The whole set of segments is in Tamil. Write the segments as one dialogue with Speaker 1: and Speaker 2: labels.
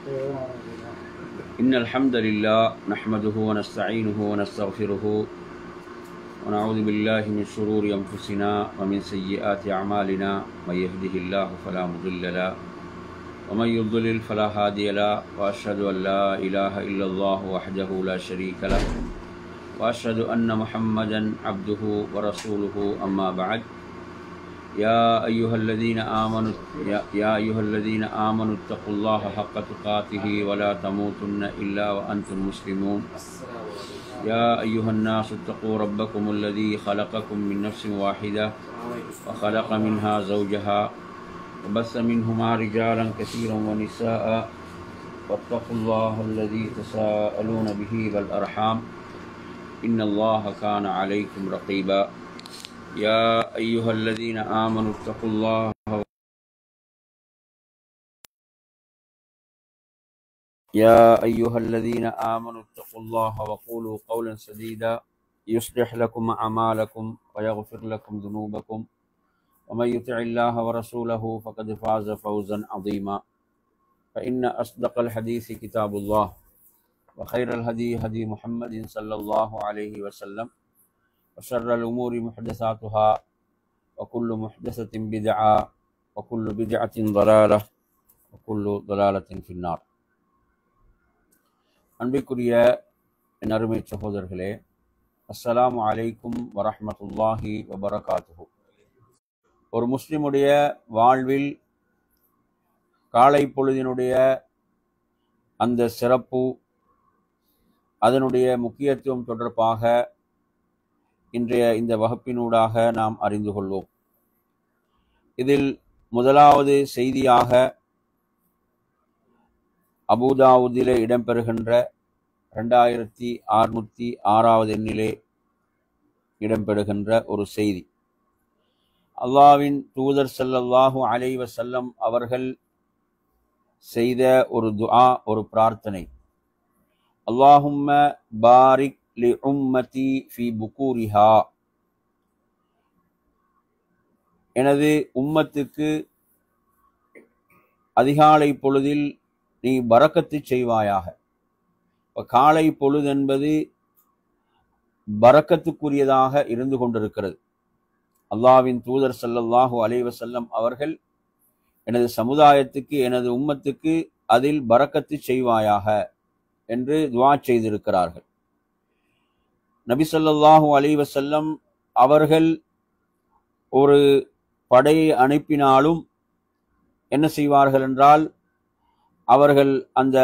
Speaker 1: إن الحمد لله نحمده ونستعينه ونستغفره ونعوذ بالله من شرور أنفسنا ومن سيئات أعمالنا من يهده الله فلا مضل له ومن يضلل فلا هادي له وأشهد أن لا إله إلا الله وحده لا شريك له وأشهد أن محمدا عبده ورسوله أما بعد يا أيها الذين آمنوا اتقوا الله حق تقاته ولا تموتن إلا وأنتم مسلمون يا أيها الناس اتقوا ربكم الذي خلقكم من نفس واحدة وخلق منها زوجها وبث منهما رجالا كثيرا ونساء واتقوا الله الذي تساءلون به والأرحام إن الله كان عليكم رقيبا يا أيها الذين آمنوا اتقوا الله وقولوا قولا سديدا يصلح لكم أعمالكم ويغفر لكم ذنوبكم ومن يطع الله ورسوله فقد فاز فوزا عظيما فإن أصدق الحديث كتاب الله وخير الهدي هدي محمد صلى الله عليه وسلم وشر الأمور محدثاتها وكل محدثة بدعة وكل بدعة ضلالة وكل ضلالة في النار. அன்பிற்குரிய என் அருமை சகோதரர்களே, அஸ்ஸலாமு அலைக்கும் வரஹ்மத்துல்லாஹி வபரகாத்துஹு. ஒரு முஸ்லிமுடைய வாழ்வில் காலை பொழுதினுடைய அந்த சிறப்பு, அதனுடைய முக்கியத்துவம் தொடர்பாக இன்றைய இந்த வகுப்பினூடாக நாம் அறிந்து கொள்வோம். இதில் முதலாவது செய்தியாக அபூதாவுதிலே இடம்பெறுகின்ற 2606 எண்ணிலே இடம்பெறுகின்ற ஒரு செய்தி. அல்லாஹ்வின் தூதர் ஸல்லல்லாஹு அலைஹி வஸல்லம் அவர்கள் செய்த ஒரு துஆ, ஒரு பிரார்த்தனை. அல்லாஹும்ம பாரிக் லி உம்மதி ஃபி புகூரிஹா. எனது உம்மத்துக்கு அதிகாலை பொழுதில் நீ பரக்கத்து செய்வாயாக. காலை பொழுது என்பது பரக்கத்துக்குரியதாக இருந்து கொண்டிருக்கிறது. அல்லாஹ்வின் தூதர் ஸல்லல்லாஹு அலைஹி வஸல்லம் அவர்கள் எனது சமுதாயத்துக்கு, எனது உம்மத்துக்கு அதில் பரக்கத்து செய்வாயாக என்று துஆ செய்திருக்கிறார்கள். நபி ஸல்லல்லாஹு அலைஹி வஸல்லம் அவர்கள் ஒரு படையை அனுப்பினாலும் என்ன செய்வார்கள் என்றால், அவர்கள் அந்த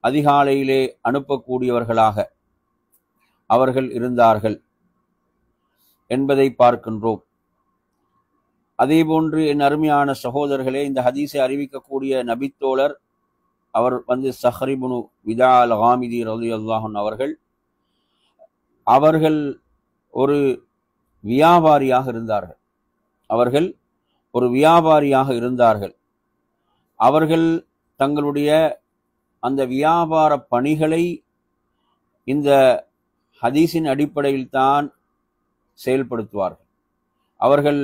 Speaker 1: அதிகாலையிலே அனுப்பக்கூடியவர்களாக அவர்கள் இருந்தார்கள் என்பதை பார்க்கின்றோம். அதேபோன்று என் அருமையான சகோதரர்களே, இந்த ஹதீஸை அறிவிக்கக்கூடிய நபித்தோழர் அவர் ஸஹர் இப்னு விதா அல் காமிதி ரலியல்லாஹு அன்ஹு அவர்கள் ஒரு வியாபாரியாக இருந்தார்கள். அவர்கள் தங்களுடைய அந்த வியாபார பணிகளை இந்த ஹதீஸின் அடிப்படையில் தான் செயல்படுத்துவார்கள். அவர்கள்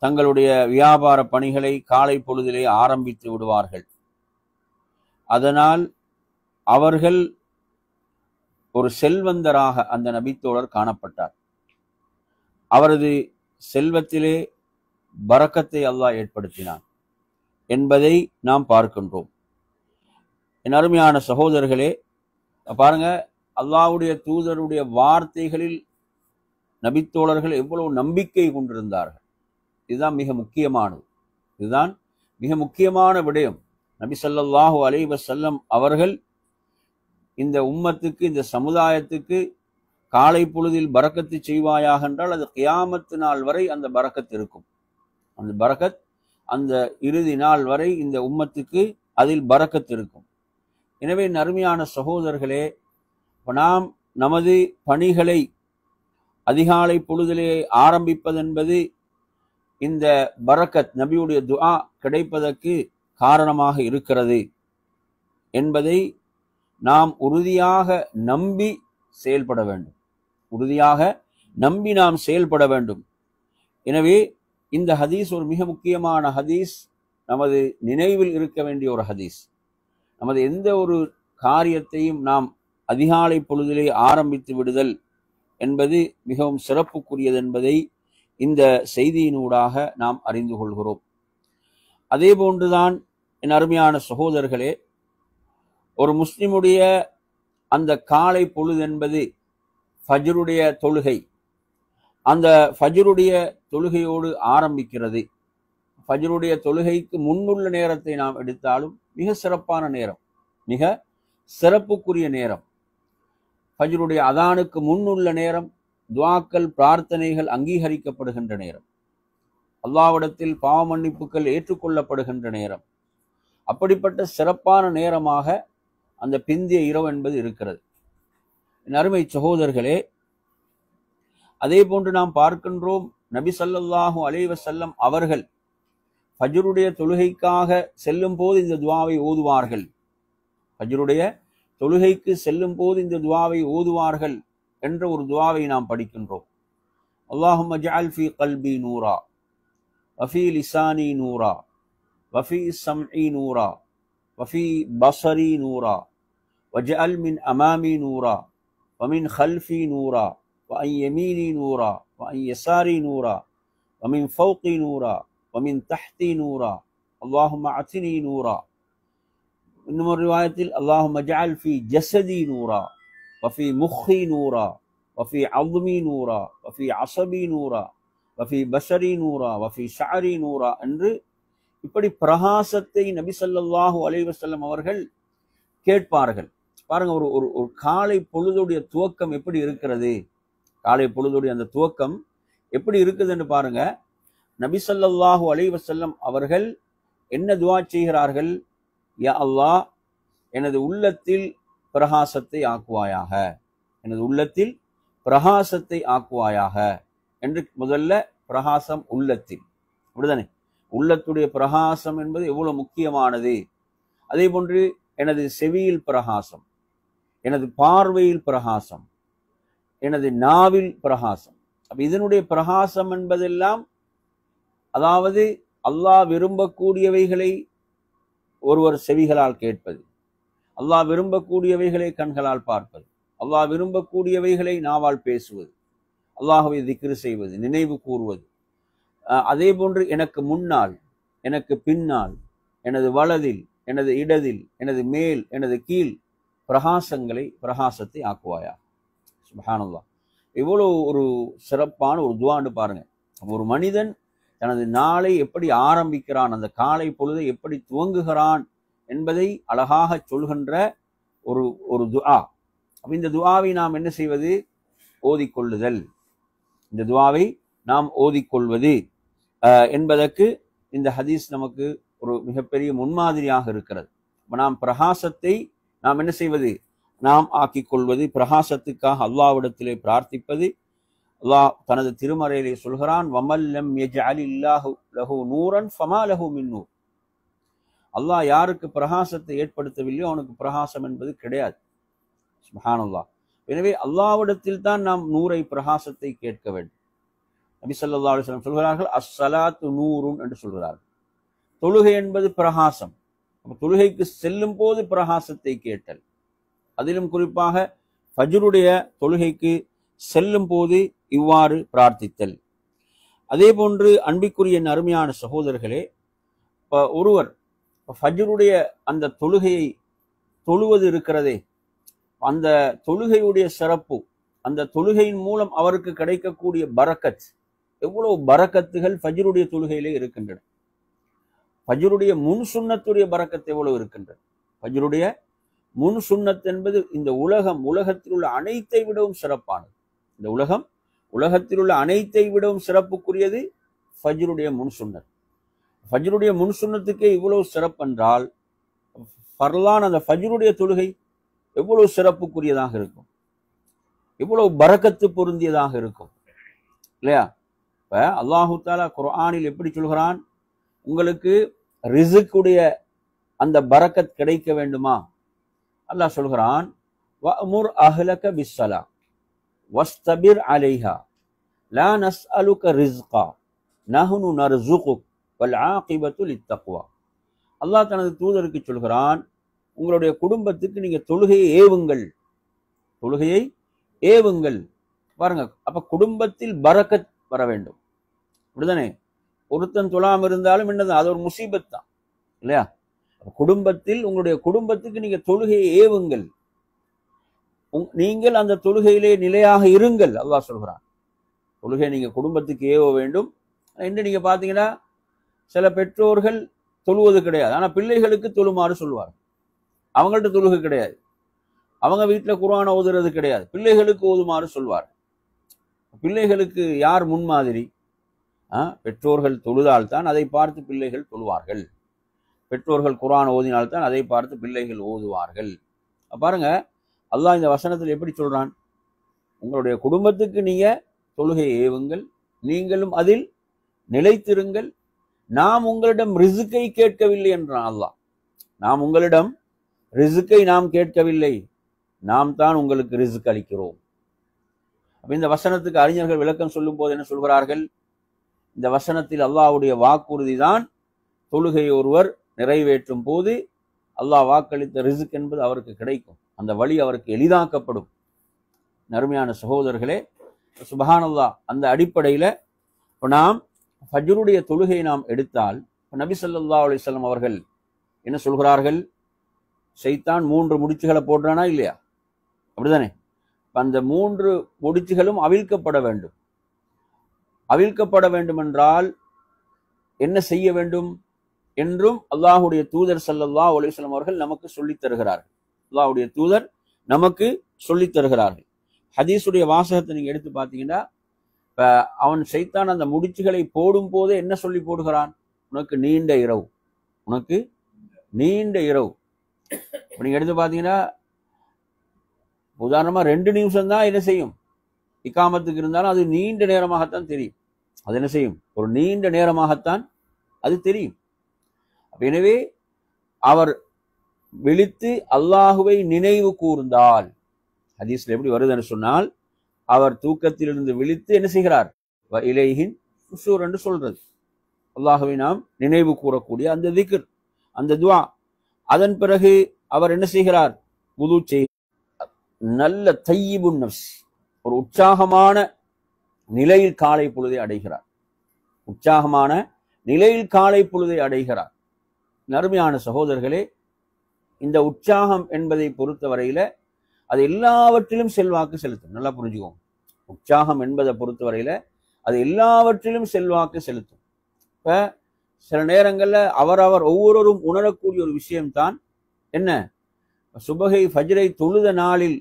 Speaker 1: தங்களுடைய வியாபார பணிகளை காலை பொழுதிலே ஆரம்பித்து விடுவார்கள். அதனால் அவர்கள் ஒரு செல்வந்தராக அந்த நபித்தோழர் காணப்பட்டார். அவரது செல்வத்திலே பரக்கத்தை அல்லாஹ் ஏற்படுத்தினான் என்பதை நாம் பார்க்கின்றோம். என் அருமையான சகோதரர்களே, பாருங்க, அல்லாஹ்வுடைய தூதருடைய வார்த்தைகளில் நபித்தோழர்கள் எவ்வளவு நம்பிக்கை கொண்டிருந்தார்கள். இதுதான் மிக முக்கியமான விடயம். நபி ஸல்லல்லாஹு அலைஹி வஸல்லம் அவர்கள் இந்த உம்மத்துக்கு, இந்த சமுதாயத்துக்கு காலை பொழுதில் பரக்கத்து செய்வாயாக என்றால் அது கியாமத்து நாள் வரை அந்த பரக்கத் இருக்கும். அந்த பரக்கத் அந்த இறுதி நாள் வரை இந்த உம்மத்துக்கு அதில் பரக்கத் இருக்கும். எனவே அருமையான சகோதரர்களே, நாம் நமது பணிகளை அதிகாலை பொழுதிலே ஆரம்பிப்பதென்பது இந்த பரக்கத், நபியுடைய துஆ கிடைப்பதற்கு காரணமாக இருக்கிறது என்பதை நாம் உறுதியாக நம்பி செயல்பட வேண்டும். நாம் செயல்பட வேண்டும். எனவே இந்த ஹதீஸ் ஒரு மிக முக்கியமான ஹதீஸ், நமது நினைவில் இருக்க வேண்டிய ஒரு ஹதீஸ். நமது எந்த ஒரு காரியத்தையும் நாம் அதிகாலை பொழுதிலே ஆரம்பித்து விடுதல் என்பது மிகவும் சிறப்புக்குரியது என்பதை இந்த செய்தியினூடாக நாம் அறிந்து கொள்கிறோம். அதே போன்றுதான் என் அருமையான சகோதரர்களே, ஒரு முஸ்லிமுடைய அந்த காலை பொழுது என்பது ஃபஜ்ருடைய தொழுகை, அந்த ஃபஜ்ருடைய தொழுகையோடு ஆரம்பிக்கிறது. ஃபஜ்ருடைய தொழுகைக்கு முன்னுள்ள நேரத்தை நாம் எடுத்தாலும் மிக சிறப்பான நேரம், மிக சிறப்புக்குரிய நேரம். ஃபஜ்ருடைய அதானுக்கு முன்னுள்ள நேரம், துஆக்கள் பிரார்த்தனைகள் அங்கீகரிக்கப்படுகின்ற நேரம், அல்லாஹ்விடத்தில் பாவ மன்னிப்புகள் ஏற்றுக்கொள்ளப்படுகின்ற நேரம். அப்படிப்பட்ட சிறப்பான நேரமாக அந்த பிந்திய இரவு என்பது இருக்கிறது. என் அருமை சகோதரர்களே, அதே போன்று நாம் பார்க்கின்றோம், நபி ஸல்லல்லாஹு அலைஹி வஸல்லம் அவர்கள் ஃபஜ்ருடைய தொழுகைக்காக செல்லும் போது இந்த துஆவை ஓதுவார்கள். ஃபஜ்ருடைய தொழுகைக்கு செல்லும் போது இந்த துஆவை ஓதுவார்கள் என்ற ஒரு துஆவை நாம் படிக்கின்றோம். அல்லாஹும்ம ஜஅல் ஃபீ கல்பி நூரா வஃபீ லிசானி நூரா வஃபீ ஸம்இ நூரா வஃபீ பஸரி நூரா வஜஅல் மின் அமாமி நூரா வமின் خلفي நூரா وعن يميني نورا وعن يساري نورا ومن فوقي نورا ومن تحتي نورا اللهم اعطني نورا. இன்னும் ஒரு ரிவாயத்தில் اللهم اجعل في جسدي نورا وفي مخي نورا وفي عظمي نورا وفي عصبي نورا وفي بشري نورا وفي شعري نورا என்று இப்படி பிரகாசத்தை நபி ஸல்லல்லாஹு அலைஹி வஸல்லம் அவர்கள் கேட்பார்கள். பாருங்க, ஒரு காலை பொழுதுடைய துவக்கம் எப்படி இருக்கிறது, காலை பொழுதுடைய அந்த துவக்கம் எப்படி இருக்குதுன்னு பாருங்க. நபி ஸல்லல்லாஹு அலைஹி வஸல்லம் அவர்கள் என்ன துஆ செய்கிறார்கள்? யா அல்லாஹ், எனது உள்ளத்தில் பிரகாசத்தை ஆக்குவாயாக, எனது உள்ளத்தில் பிரகாசத்தை ஆக்குவாயாக என்று. முதல்ல பிரகாசம் உள்ளத்தில், அப்படிதானே? உள்ளத்துடைய பிரகாசம் என்பது எவ்வளவு முக்கியமானது. அதே போன்று எனது செவியில் பிரகாசம், எனது பார்வையில் பிரகாசம், எனது நாவில் பிரகாசம். அப்ப இதனுடைய பிரகாசம் என்பதெல்லாம், அதாவது அல்லாஹ் விரும்பக்கூடியவைகளை ஒருவர் செவிகளால் கேட்பது, அல்லாஹ் விரும்பக்கூடியவைகளை கண்களால் பார்ப்பது, அல்லாஹ் விரும்பக்கூடியவைகளை நாவால் பேசுவது, அல்லாஹ்வை திக்ர் செய்வது, நினைவு கூறுவது. அதே போன்று எனக்கு முன்னால், எனக்கு பின்னால், எனது வலதில், எனது இடதில், எனது மேல், எனது கீழ் பிரகாசத்தை ஆக்குவாயா. சுப்ஹானல்லாஹ், எவ்வளவு ஒரு சிறப்பான ஒரு துஆன்னு பாருங்க. ஒரு மனிதன் தனது நாளை எப்படி ஆரம்பிக்கிறான், அந்த காலை பொழுதை எப்படி துவங்குகிறான் என்பதை அழகாக சொல்கின்ற ஒரு துஆ. அப்ப இந்த துஆவை நாம் என்ன செய்வது? ஓதிக்கொள்ளுதல். இந்த துஆவை நாம் ஓதிக்கொள்வது என்பதற்கு இந்த ஹதீஸ் நமக்கு ஒரு மிகப்பெரிய முன்மாதிரியாக இருக்கிறது. நாம் பிரகாசத்தை நாம் என்ன செய்வது? நாம் ஆக்கிக் கொள்வது, பிரகாசத்துக்காக அல்லாஹ்விடத்திலே பிரார்த்திப்பது. அல்லாஹ் தனது திருமறையிலே சொல்கிறான், வமல்லம் யஜ்அலில்லாஹு லஹு நூரன் ஃபமா லஹு மின் நூர். அல்லாஹ் யாருக்கு பிரகாசத்தை ஏற்படுத்தவில்லையோ அவனுக்கு பிரகாசம் என்பது கிடையாது. சுப்ஹானல்லாஹ். எனவே அல்லாஹ்விடத்தில் தான் நாம் நூரை, பிரகாசத்தை கேட்க வேண்டும். நபி ஸல்லல்லாஹு அலைஹி வஸல்லம் சொல்கிறார்கள், அஸ்ஸலாத்து நூருன் என்று சொல்கிறார்கள். தொழுகை என்பது பிரகாசம். தொழுகைக்கு செல்லும் போது பிரகாசத்தை கேட்டல், அதிலும் குறிப்பாக ஃபஜ்ருடைய தொழுகைக்கு செல்லும் போது இவ்வாறு பிரார்த்தித்தல். அதே போன்று அன்பிற்குரிய அருமையான சகோதரர்களே, ஒருவர் ஃபஜ்ருடைய அந்த தொழுகையை தொழுவது இருக்கிறதே, அந்த தொழுகையுடைய சிறப்பு, அந்த தொழுகையின் மூலம் அவருக்கு கிடைக்கக்கூடிய பரக்கத், எவ்வளவு பரக்கத்துகள் ஃபஜ்ருடைய தொழுகையிலே இருக்கின்றன. ஃபஜ்ருடைய முன் சுன்னத்துடைய பரக்கத் எவ்வளவு இருக்கின்றது. ஃபஜ்ருடைய முன் சுன்னத் என்பது இந்த உலகத்தில் உள்ள அனைத்தை விடவும் சிறப்பானது. இந்த உலகத்தில் உள்ள அனைத்தை விடவும் சிறப்புக்குரியது ஃபஜ்ருடைய முன் சுன்னத். ஃபஜ்ருடைய முன் சுன்னத்துக்கே இவ்வளவு சிறப்பென்றால், ஃபர்லான் அந்த ஃபஜ்ருடைய தொழுகை எவ்வளவு சிறப்புக்குரியதாக இருக்கும், எவ்வளவு பரக்கத்து பொருந்தியதாக இருக்கும் இல்லையா? இப்ப அல்லாஹு தஆலா குர்ஆனில் எப்படி சொல்கிறான்? உங்களுக்கு ரிஸ்குடைய அந்த பரக்கத் கிடைக்க வேண்டுமா? அல்லாஹ் சொல்கிறான், வஅமுர் அஹ்லக பிஸ்ஸலா வஸ்தபிர் அலைஹா லா நஸ்அலுக ரிஸ்கா நஹ்னு நர்சுகுக் வல் ஆகிபத்து லித்தக்வா. அல்லாஹ் தனது தூதருக்கு சொல்கிறான், உங்களுடைய குடும்பத்துக்கு நீங்க தொழுகையை ஏவுங்கள், தொழுகையை ஏவுங்கள். பாருங்க, அப்ப குடும்பத்தில் பரக்கத் வர வேண்டும், அப்படிதானே? ஒருத்தன் தொழாம இருந்தாலும் என்னது, அது ஒரு முசீபத் தான் இல்லையா? குடும்பத்தில் உங்களுடைய குடும்பத்துக்கு நீங்க தொழுகையை ஏவுங்கள், நீங்கள் அந்த தொழுகையிலே நிலையாக இருங்கள். அல்லாஹ் சொல்கிறான், தொழுகை நீங்க குடும்பத்துக்கு ஏவ வேண்டும். என்று நீங்க பாத்தீங்கன்னா சில பெற்றோர்கள் தொழுவது கிடையாது, ஆனா பிள்ளைகளுக்கு தொழுமாறு சொல்வார். அவங்கள்ட்ட தொழுகை கிடையாது, அவங்க வீட்டுல குர்ஆன் ஓதுறது கிடையாது, பிள்ளைகளுக்கு ஓதுமாறு சொல்வார். பிள்ளைகளுக்கு யார் முன்மாதிரி? பெற்றோர்கள் தொழுதால்தான் அதை பார்த்து பிள்ளைகள் தொழுவார்கள், பெற்றோர்கள் குர்ஆன் ஓதினால்தான் அதை பார்த்து பிள்ளைகள் ஓதுவார்கள். பாருங்க, அல்லாஹ் இந்த வசனத்தில் எப்படி சொல்றான்? உங்களுடைய குடும்பத்துக்கு நீங்க தொழுகையை ஏவுங்கள், நீங்களும் அதில் நிலைத்திருங்கள். நாம் உங்களிடம் ரிசுக்கை கேட்கவில்லை என்றான் அல்லாஹ். நாம் உங்களிடம் ரிசுக்கை நாம் கேட்கவில்லை, நாம் தான் உங்களுக்கு ரிசுக் அளிக்கிறோம். அப்ப இந்த வசனத்துக்கு அறிஞர்கள் விளக்கம் சொல்லும் போது என்ன சொல்கிறார்கள்? இந்த வசனத்தில் அல்லாஹ்வுடைய வாக்குறுதி தான், தொழுகையை ஒருவர் நிறைவேற்றும் போது அல்லாஹ் வாக்களித்த ரிசுக் என்பது அவருக்கு கிடைக்கும், அந்த வழி அவருக்கு எளிதாக்கப்படும். நறுமையான சகோதரர்களே, சுப்ஹானல்லாஹ். அந்த அடிப்படையில இப்போ நாம் ஃபஜ்ருடைய தொழுகையை நாம் எடுத்தால், நபி ஸல்லல்லாஹு அலைஹி வஸல்லம் அவர்கள் என்ன சொல்கிறார்கள்? ஷைத்தான் 3 முடிச்சுகளை போடுறானா இல்லையா? அப்படிதானே? அந்த 3 முடிச்சுகளும் அவிழ்க்கப்பட வேண்டும். அவிழ்க்கப்பட வேண்டும் என்றால் என்ன செய்ய வேண்டும் என்றும் அல்லாஹ்வுடைய தூதர் ஸல்லல்லாஹு அலைஹி வஸல்லம் அவர்கள் நமக்கு சொல்லித் தருகிறார்கள். அல்லாஹ்வுடைய தூதர் நமக்கு சொல்லித் தருகிறார்கள். ஹதீஸுடைய வாசகத்தை நீங்க எடுத்து பார்த்தீங்கன்னா, அவன் ஷைத்தான் அந்த முடிச்சுகளை போடும் போதே என்ன சொல்லி போடுகிறான்? உனக்கு நீண்ட இரவு, உனக்கு நீண்ட இரவு. நீங்க எடுத்து பார்த்தீங்கன்னா, உதாரணமா 2 நிமிஷம் தான் என்ன செய்யும், இக்காமத்துக்கு இருந்தாலும் அது நீண்ட நேரமாகத்தான் தெரியும். அது என்ன செய்யும், ஒரு நீண்ட நேரமாகத்தான் அது தெரியும். எனவே அவர் விழித்து அல்லாஹுவை நினைவு கூர்ந்தால், ஹதீஸ்ல எப்படி வருதுன்னு சொன்னால், அவர் தூக்கத்திலிருந்து விழித்து என்ன செய்கிறார்? இலைஹின் உசூர் என்று சொல்றது, அல்லாஹுவை நாம் நினைவு கூறக்கூடிய அந்த திக்ர், அந்த துஆ. அதன் பிறகு அவர் என்ன செய்கிறார்? வுது செய், நல்ல தையிபுன் நஃப்ஸ், ஒரு உற்சாகமான நிலையில் காலை பொழுதை அடைகிறார். உற்சாகமான நிலையில் காலை பொழுதை அடைகிறார். நறுமையான சகோதரர்களே, இந்த உற்சாகம் என்பதை பொறுத்தவரையில அது எல்லாவற்றிலும் செல்வாக்கு செலுத்தும். நல்லா புரிஞ்சுக்கோங்க, உற்சாகம் என்பதை பொறுத்தவரையில அது எல்லாவற்றிலும் செல்வாக்கு செலுத்தும். இப்ப சில நேரங்கள்ல அவரவர் ஒவ்வொருவரும் உணரக்கூடிய ஒரு விஷயம்தான் என்ன, சுபகை ஃபஜ்ரை தொழுத நாளில்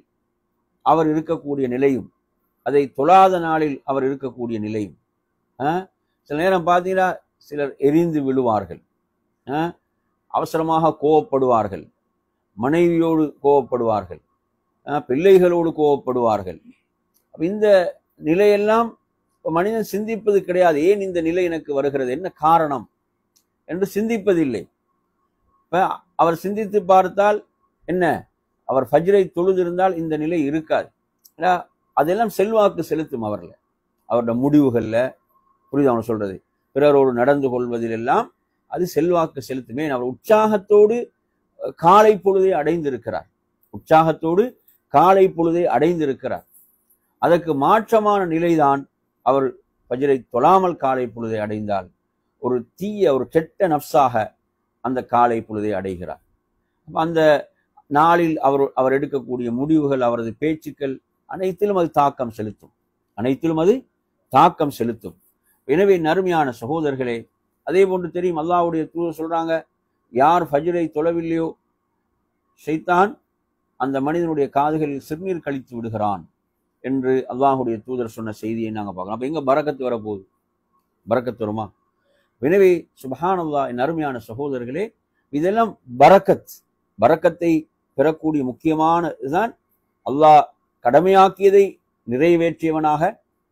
Speaker 1: அவர் இருக்கக்கூடிய நிலையும், அதை தொழாத நாளில் அவர் இருக்கக்கூடிய நிலையும். சில நேரம் பார்த்தீங்கன்னா சிலர் எரிந்து விழுவார்கள், அவசரமாக கோவப்படுவார்கள், மனைவியோடு கோவப்படுவார்கள், பிள்ளைகளோடு கோவப்படுவார்கள். இந்த நிலையெல்லாம் மனிதன் சிந்திப்பது கிடையாது. ஏன் இந்த நிலை எனக்கு வருகிறது, என்ன காரணம் என்று சிந்திப்பதில்லை. இப்ப அவர் சிந்தித்து பார்த்தால் என்ன, அவர் ஃபஜ்ரை தொழுதிருந்தால் இந்த நிலை இருக்காது. அதெல்லாம் செல்வாக்கு செலுத்தும் அவர்ல, அவருடைய முடிவுகள்ல, புரியுது அவன் சொல்றது, பிறரோடு நடந்து கொள்வதில் எல்லாம் அது செல்வாக்கு செலுத்துமே. அவர் உற்சாகத்தோடு காலை பொழுதை அடைந்திருக்கிறார், உற்சாகத்தோடு காலை பொழுதை அடைந்திருக்கிறார். அதற்கு மாற்றமான நிலைதான் அவர் ஃபஜ்ரை தொழாமல் காலை பொழுதை அடைந்தால் ஒரு தீய, ஒரு கெட்ட நஃப்ஸாக அந்த காலை பொழுதை அடைகிறார். அந்த நாளில் அவர் எடுக்கக்கூடிய முடிவுகள், அவரது பேச்சுக்கள் அனைத்திலும் அது தாக்கம் செலுத்தும், அனைத்திலும் அது தாக்கம் செலுத்தும். எனவே நறுமையான சகோதரர்களே, அதே போன்று தெரியும், அல்லாஹ்வுடைய தூதர் சொல்றாங்க, யார் ஃபஜ்ரை தொழவில்லையோ ஷைத்தான் அந்த மனிதனுடைய காதுகளில் சிறுநீர் கழித்து விடுகிறான் என்று அல்லாஹ்வுடைய தூதர் சொன்ன செய்தியை நாங்கள் பார்க்கலாம். அப்ப எங்க பரக்கத்து வரப்போகுது? பரக்கத்து வருமா? எனவே சுப்ஹானல்லாஹ், அருமையான சகோதரர்களே, இதெல்லாம் பரக்கத், பரக்கத்தை பெறக்கூடிய முக்கியமான இதுதான் அல்லாஹ் கடமையாக்கியதை நிறைவேற்றியவனாக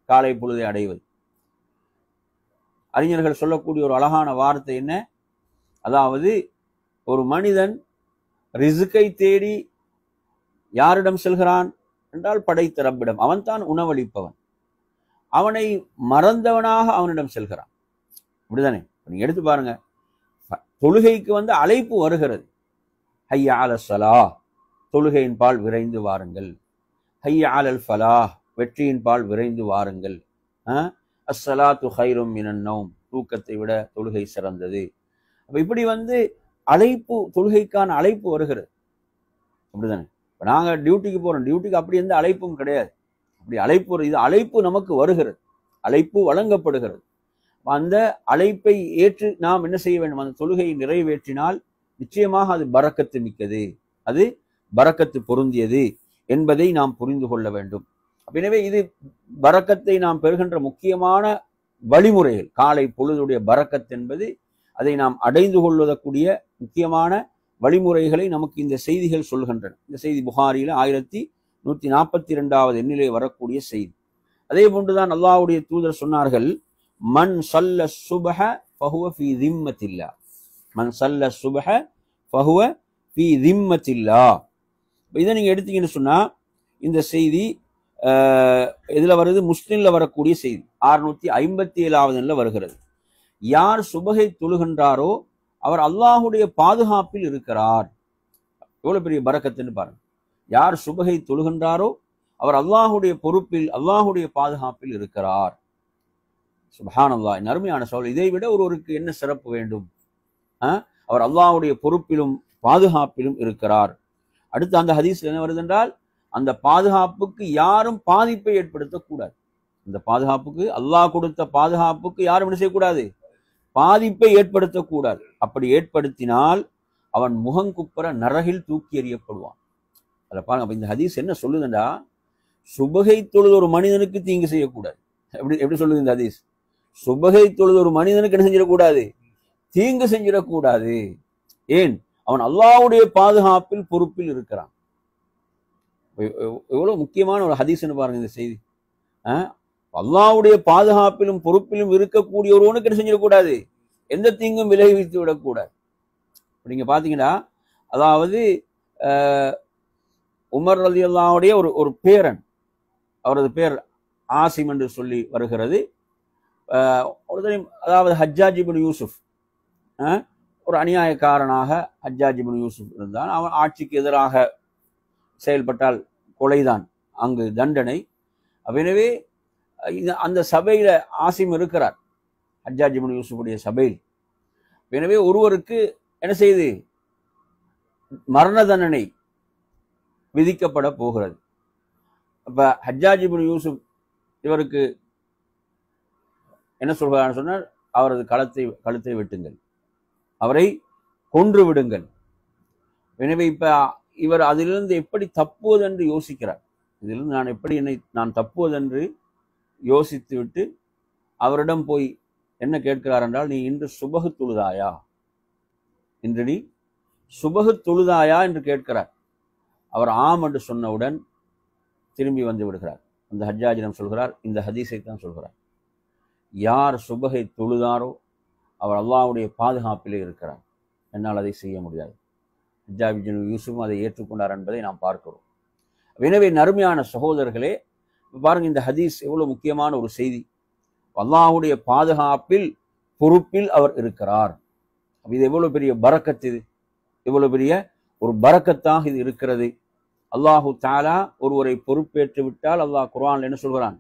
Speaker 1: காலை பொழுதை அடைவது. அறிஞர்கள் சொல்லக்கூடிய ஒரு அழகான வார்த்தை என்ன, அதாவது ஒரு மனிதன் ரிசுக்கை தேடி யாரிடம் செல்கிறான் என்றால் படைத்த ரப்பிடம். அவன்தான் உணவளிப்பவன். அவனை மறந்தவனாக அவனிடம் செல்கிறான். அப்படிதானே? நீங்க எடுத்து பாருங்க, தொழுகைக்கு அழைப்பு வருகிறது, ஹய்ய அலல் ஸலாஹ், தொழுகையின் பால் விரைந்து வாருங்கள். ஹய்ய அலல் ஃபலாஹ், வெற்றியின் பால் விரைந்து வாருங்கள். அஸ்ஸலாத்து ஹைரும் மினன் நௌம், தூக்கத்தை விட தொழுகை சிறந்தது. அப்ப இப்படி அழைப்பு, தொழுகைக்கான அழைப்பு வருகிறது. அப்படிதானே? இப்ப நாங்க டியூட்டிக்கு போறோம், டியூட்டிக்கு அப்படி எந்த அழைப்பும் கிடையாது. அப்படி அழைப்பு, இது அழைப்பு நமக்கு வருகிறது, அழைப்பு வழங்கப்படுகிறது. அந்த அழைப்பை ஏற்று நாம் என்ன செய்ய வேண்டும்? அந்த தொழுகையை நிறைவேற்றினால் நிச்சயமாக அது பரக்கத்து மிக்கது, அது பரக்கத்து பொருந்தியது என்பதை நாம் புரிந்து கொள்ள வேண்டும். எனவே இது பரக்கத்தை நாம் பெறுகின்ற முக்கியமான வழிமுறைகள். காலை பொழுதுடைய பரக்கத் என்பது அதை நாம் அடைந்து கொள்வதற்குரிய முக்கியமான வழிமுறைகளை நமக்கு இந்த செய்திகள் சொல்கின்றன. இந்த செய்தி புகாரியில 1142வது எண்ணிலே வரக்கூடிய செய்தி. அதே போன்றுதான் அல்லாஹ்வுடைய தூதர் சொன்னார்கள், மன் ஸல்ல ஸுப்ஹ ஃபஹுவ ஃபீ திம்மத்தில்லாஹ், மன் ஸல்ல ஸுப்ஹ ஃபஹுவ ஃபீ திம்மத்தில்லாஹ். இதை நீங்க எடுத்தீங்கன்னு சொன்னா இந்த செய்தி இதுல வருது, முஸ்லிம்ல வரக்கூடிய செய்தி 657வது வருகிறது. யார் சுபகை தொழுகின்றாரோ அவர் அல்லாஹுடைய பாதுகாப்பில் இருக்கிறார். எவ்வளவு பெரிய பரக்கத்துன்னு பாருங்க. யார் சுபகை தொழுகின்றாரோ அவர் அல்லாஹுடைய பொறுப்பில், அல்லாஹுடைய பாதுகாப்பில் இருக்கிறார். சுப்ஹானல்லாஹ், அருமையான சொல். இதை விட ஒருவருக்கு என்ன சிறப்பு வேண்டும்? அவர் அல்லாஹுடைய பொறுப்பிலும் பாதுகாப்பிலும் இருக்கிறார். அடுத்து அந்த ஹதீஸ்ல என்ன வருது என்றால், அந்த பாதுகாப்புக்கு யாரும் பாதிப்பை ஏற்படுத்தக்கூடாது. அந்த பாதுகாப்புக்கு, அல்லாஹ் கொடுத்த பாதுகாப்புக்கு யாரும் என்ன செய்யக்கூடாது? பாதிப்பை ஏற்படுத்தக்கூடாது. அப்படி ஏற்படுத்தினால் அவன் முகங்குப்புற நரகில் தூக்கி எறியப்படுவான். அதை பாருங்க. அப்ப இந்த ஹதீஸ் என்ன சொல்லுதுண்டா, சுபகை தொழுது ஒரு மனிதனுக்கு தீங்கு செய்யக்கூடாது. எப்படி சொல்லுது இந்த ஹதீஸ்? சுபகை தொழுது ஒரு மனிதனுக்கு என்ன செஞ்சிடக்கூடாது? தீங்கு செஞ்சிடக்கூடாது. ஏன்? அவன் அல்லாஹ்வுடைய பாதுகாப்பில், பொறுப்பில் இருக்கிறான். எவ்வளவு முக்கியமான ஒரு ஹதீஸ்ன்னு பாருங்க இந்த செய்தி. அல்லாஹ்வுடைய பாதுகாப்பிலும் பொறுப்பிலும் இருக்கக்கூடிய ஒருவனுக்கு என்ன செஞ்சிடக்கூடாது? எந்த தீங்கும் விளைவித்து விடக்கூடாது. நீங்க பாத்தீங்கன்னா, அதாவது உமர் ரலியல்லாஹுடைய ஒரு பேரன், அவரது பேர் ஆசிம் என்று சொல்லி வருகிறது. அதாவது ஹஜ்ஜாஜ் இப்னு யூசுப், ஒரு அநியாயக்காரனாக ஹஜ்ஜாஜ் இப்னு யூசுப் இருந்தான். அவன் ஆட்சிக்கு எதிராக செயல்பட்டால் கொலைதான் அங்கு தண்டனை. எனவே அந்த சபையில ஆசிம் இருக்கிறார், ஹஜ்ஜாஜ் இப்னு யூசுஃபுடைய சபையில். எனவே ஒருவருக்கு என்ன செய்து மரண தண்டனை விதிக்கப்பட போகிறது. அப்ப ஹஜ்ஜாஜ் இப்னு யூசுப் இவருக்கு என்ன சொல்கிறான்னு சொன்னால், அவரது கழுத்தை வெட்டுங்கள், அவரை கொன்று விடுங்கள். எனவே இப்ப இவர் அதிலிருந்து எப்படி தப்புவது என்று யோசிக்கிறார். இதிலிருந்து நான் எப்படி நான் தப்புவது என்று யோசித்து விட்டு அவரிடம் போய் என்ன கேட்கிறார் என்றால், நீ இன்று சுபகு தொழுதாயா, இன்று நீ சுபகு தொழுதாயா என்று கேட்கிறார். அவர் ஆம் என்று சொன்னவுடன் திரும்பி வந்து விடுகிறார். அந்த ஹஜ்ஜாஜிடம் சொல்கிறார், இந்த ஹதீஸை தான் சொல்கிறார், யார் சுபகை தொழுதாரோ அவர் அல்லாஹ்வுடைய பாதுகாப்பிலே இருக்கிறார், என்னால் அதை செய்ய முடியாது. ஹஜ்ஜாஜ் இப்னு யூசுஃப் அதை ஏற்றுக்கொண்டார் என்பதை நாம் பார்க்கிறோம். எனவே நறுமையான சகோதரர்களே, பாருங்க இந்த ஹதீஸ் எவ்வளவு முக்கியமான ஒரு செய்தி. அல்லாஹ்வுடைய பாதுகாப்பில், பொறுப்பில் அவர் இருக்கிறார். இது எவ்வளவு பெரிய பரக்கத், இது எவ்வளவு பெரிய ஒரு பரக்கத்தாக இது இருக்கிறது. அல்லாஹு தஆலா ஒருவரை பொறுப்பேற்று விட்டால் அல்லாஹ் குர்ஆன்ல என்ன சொல்கிறான்?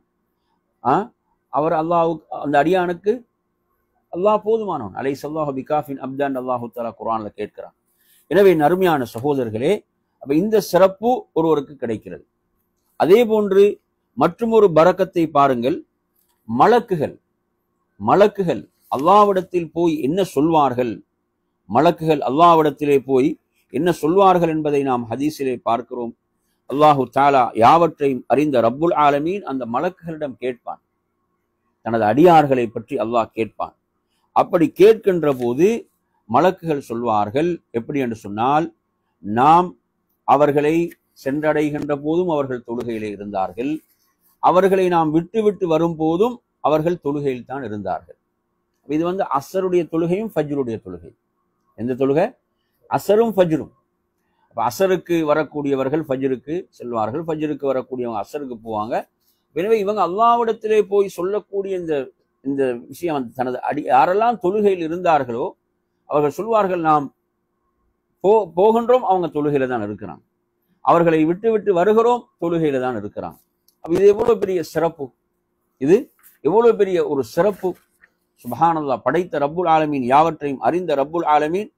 Speaker 1: அவர் அல்லாஹ் அந்த அடியானுக்கு அல்லாஹ் போதுமானவன். அலைஹிஸ்ஸலாஹு பிகாஃபின் அப்தான், அல்லாஹு தஆலா குர்ஆன்ல கேட்கிறான். எனவே நறுமையான சகோதரர்களே, அப்ப இந்த சிறப்பு ஒருவருக்கு கிடைக்கிறது. அதே போன்று மற்றும் ஒரு பரக்கத்தை பாருங்கள். மலக்குகள் அல்லாஹ்விடத்தில் போய் என்ன சொல்வார்கள், மலக்குகள் அல்லாஹ்விடத்திலே போய் என்ன சொல்வார்கள் என்பதை நாம் ஹதீஸிலே பார்க்கிறோம். அல்லாஹு தஆலா யாவற்றையும் அறிந்த ரப்புல் ஆலமீன் அந்த மலக்குகளிடம் கேட்பான். தனது அடியார்களை பற்றி அல்லாஹ் கேட்பான். அப்படி கேட்கின்ற போது மலக்குகள் சொல்வார்கள், எப்படி என்று சொன்னால், நாம் அவர்களை சென்றடைகின்ற போதும் அவர்கள் தொழுகையிலே இருந்தார்கள், அவர்களை நாம் விட்டு வரும் போதும் அவர்கள் தொழுகையில் தான் இருந்தார்கள். இது அஸ்ஸருடைய தொழுகையும் ஃபஜ்ருடைய தொழுகை. எந்த தொழுகை? அஸ்ஸரும் ஃபஜ்ரும். அப்ப அஸ்ஸருக்கு வரக்கூடியவர்கள் ஃபஜ்ருக்கு செல்வார்கள், ஃபஜ்ருக்கு வரக்கூடியவங்க அஸ்ஸருக்கு போவாங்க. எனவே இவங்க அல்லாஹ்விடத்திலே போய் சொல்லக்கூடிய இந்த விஷயம், தனது யாரெல்லாம் தொழுகையில் இருந்தார்களோ அவர்கள் சொல்வார்கள், நாம் போகின்றோம், அவங்க தொழுகையில தான் இருக்கிறாங்க. அவர்களை விட்டு விட்டு வருகிறோம், தொழுகையில தான் இருக்கிறாங்க. அப்ப இது எவ்வளவு பெரிய சிறப்பு, இது எவ்வளவு பெரிய ஒரு சிறப்பு. சுப்ஹானல்லாஹ், படைத்த ரப்புல் ஆலமீன், யாவற்றையும் அறிந்த ரப்புல் ஆலமீன்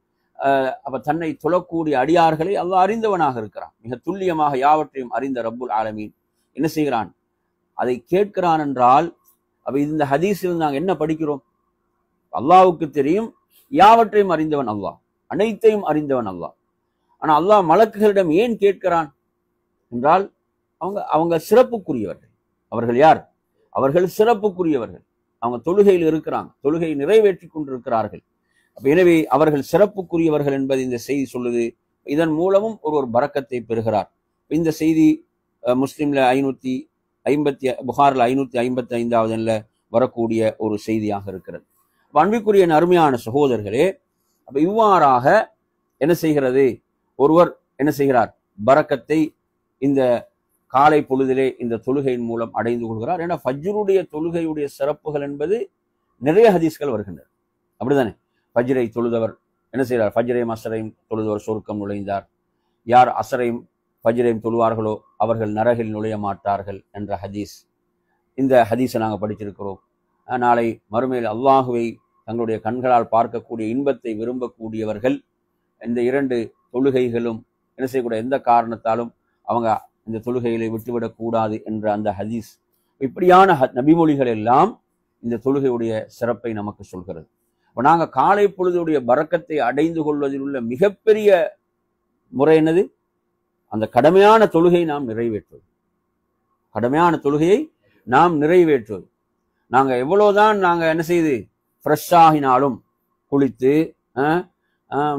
Speaker 1: அப்ப தன்னை தொழக்கூடிய அடியார்களை அல்லாஹ் அறிந்தவனாக இருக்கிறான். மிக துல்லியமாக யாவற்றையும் அறிந்த ரப்புல் ஆலமீன் என்ன செய்கிறான், அதை கேட்கிறான் என்றால், அப்ப இந்த ஹதீஸில் நாங்கள் என்ன படிக்கிறோம்? அல்லாஹ்வுக்கு தெரியும், யாவற்றையும் அறிந்தவன் அல்லாஹ், அனைத்தையும் அறிந்தவன் அல்லாஹ். ஆனா அல்லாஹ் மலக்குகளிடம் ஏன் கேட்கிறான் என்றால், அவங்க சிறப்புக்குரியவர்கள். அவர்கள் யார்? அவர்கள் சிறப்புக்குரியவர்கள். அவங்க தொழுகையில் இருக்கிறாங்க, தொழுகையை நிறைவேற்றி கொண்டிருக்கிறார்கள். எனவே அவர்கள் சிறப்புக்குரியவர்கள் என்பது இந்த செய்தி சொல்லுது. இதன் மூலமும் ஒரு பரக்கத்தை பெறுகிறார். இந்த செய்தி முஸ்லிம்ல 550, புகாரில் 555வது வரக்கூடிய ஒரு செய்தியாக இருக்கிறது. அன்பிற்குரிய அருமையான சகோதரர்களே, அப்ப இவ்வாறாக என்ன செய்கிறது, ஒருவர் என்ன செய்கிறார், பரக்கத்தை இந்த காலை பொழுதிலே இந்த தொழுகையின் மூலம் அடைந்து கொள்கிறார். ஏன்னா ஃபஜ்ருடைய தொழுகையுடைய சிறப்புகள் என்பது நிறைய ஹதீஸ்கள் வருகின்றன, அப்படிதானே? ஃபஜ்ரை தொழுதவர் என்ன செய்கிறார், ஃபஜ்ரையும் அசரையும் தொழுதவர் சொர்க்கம் நுழைந்தார். யார் அசரையும் ஃபஜ்ரையும் தொழுவார்களோ அவர்கள் நரகில் நுழைய மாட்டார்கள் என்ற ஹதீஸ். இந்த ஹதீஸை நாங்கள் படிச்சிருக்கிறோம். நாளை மறுமையில் அல்லாஹுவை தங்களுடைய கண்களால் பார்க்கக்கூடிய இன்பத்தை விரும்பக்கூடியவர்கள் இந்த 2 தொழுகைகளும் என்ன செய்யக்கூடிய எந்த காரணத்தாலும் அவங்க இந்த தொழுகைகளை விட்டுவிடக்கூடாது என்ற அந்த ஹதீஸ். இப்படியான நபிமொழிகள் எல்லாம் இந்த தொழுகையுடைய சிறப்பை நமக்கு சொல்கிறது. இப்போ நாங்கள் காலை பொழுதுடைய பரக்கத்தை அடைந்து கொள்வதில் உள்ள மிகப்பெரிய முறை என்னது? அந்த கடமையான தொழுகையை நாம் நிறைவேற்றுவது. கடமையான தொழுகையை நாம் நிறைவேற்றுவது. நாங்கள் எவ்வளோதான் நாங்கள் என்ன செய்து ஃப்ரெஷ் ஆகினாலும், குளித்து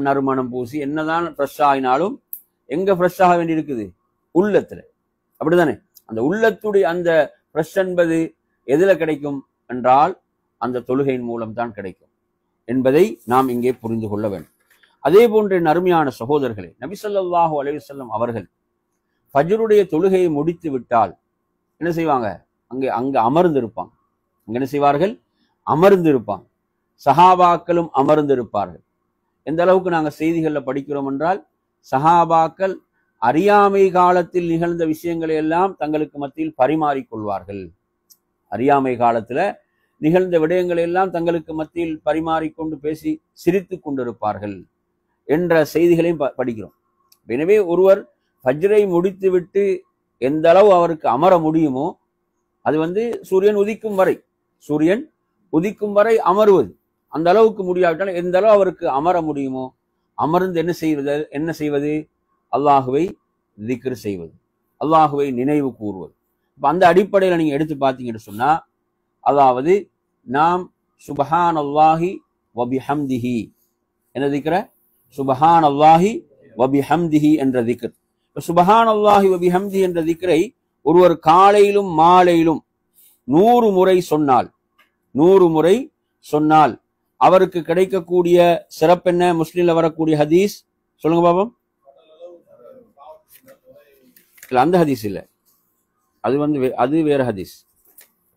Speaker 1: நறுமணம் பூசி என்னதான் ஃப்ரெஷ் ஆகினாலும் எங்க ஃப்ரெஷ் ஆக வேண்டி இருக்குது? உள்ளத்துல, அப்படிதானே? அந்த உள்ளத்துடைய அந்த ஃப்ரெஷ் என்பது எதுல கிடைக்கும் என்றால் அந்த தொழுகையின் மூலம் தான் கிடைக்கும் என்பதை நாம் இங்கே புரிந்து கொள்ள வேண்டும். அதே போன்ற அருமையான சகோதரர்களே, நபி ஸல்லல்லாஹு அலைஹி வஸல்லம் அவர்கள் ஃபஜ்ருடைய தொழுகையை முடித்து விட்டால் என்ன செய்வாங்க? அங்க அமர்ந்திருப்பாங்க. அங்க என்ன செய்வார்கள்? அமர்ந்திருப்பாங்க. சஹாபாக்களும் அமர்ந்திருப்பார்கள். எந்த அளவுக்கு நாங்கள் செய்திகளில் படிக்கிறோம் என்றால், சஹாபாக்கள் அறியாமை காலத்தில் நிகழ்ந்த விஷயங்களை எல்லாம் தங்களுக்கு மத்தியில் பரிமாறிக்கொள்வார்கள். அறியாமை காலத்துல நிகழ்ந்த விடயங்களை எல்லாம் தங்களுக்கு மத்தியில் பரிமாறிக்கொண்டு பேசி சிரித்து கொண்டிருப்பார்கள் என்ற செய்திகளையும் படிக்கிறோம். எனவே ஒருவர் ஃபஜ்ரை முடித்து விட்டு எந்த அளவு அவருக்கு அமர முடியுமோ, அது சூரியன் உதிக்கும் வரை அமருவது. அந்த அளவுக்கு முடியாவிட்டால் எந்த அளவு அவருக்கு அமர முடியுமோ அமர்ந்து என்ன செய்வது? அல்லாஹுவை திக்ர் செய்வது, அல்லாஹுவை நினைவு கூறுவது. அந்த அடிப்படையில் நீங்க எடுத்து பார்த்தீங்கன்னு சொன்னா, அதாவது நாம் சுப்ஹானல்லாஹி வ பிஹம்திஹி என்ன திக்ர? சுப்ஹானல்லாஹி வ பிஹம்திஹி என்ற திக்ர். சுப்ஹானல்லாஹி வ பிஹம்திஹி என்ற திக்ரை ஒருவர் காலையிலும் மாலையிலும் 100 முறை சொன்னால் அவருக்கு கிடைக்கக்கூடிய சிறப்பென்ன? முஸ்லிம்ல வரக்கூடிய ஹதீஸ் சொல்லுங்க பாபம். இல்ல, அந்த ஹதீஸ் இல்ல, அது வேற ஹதீஸ்.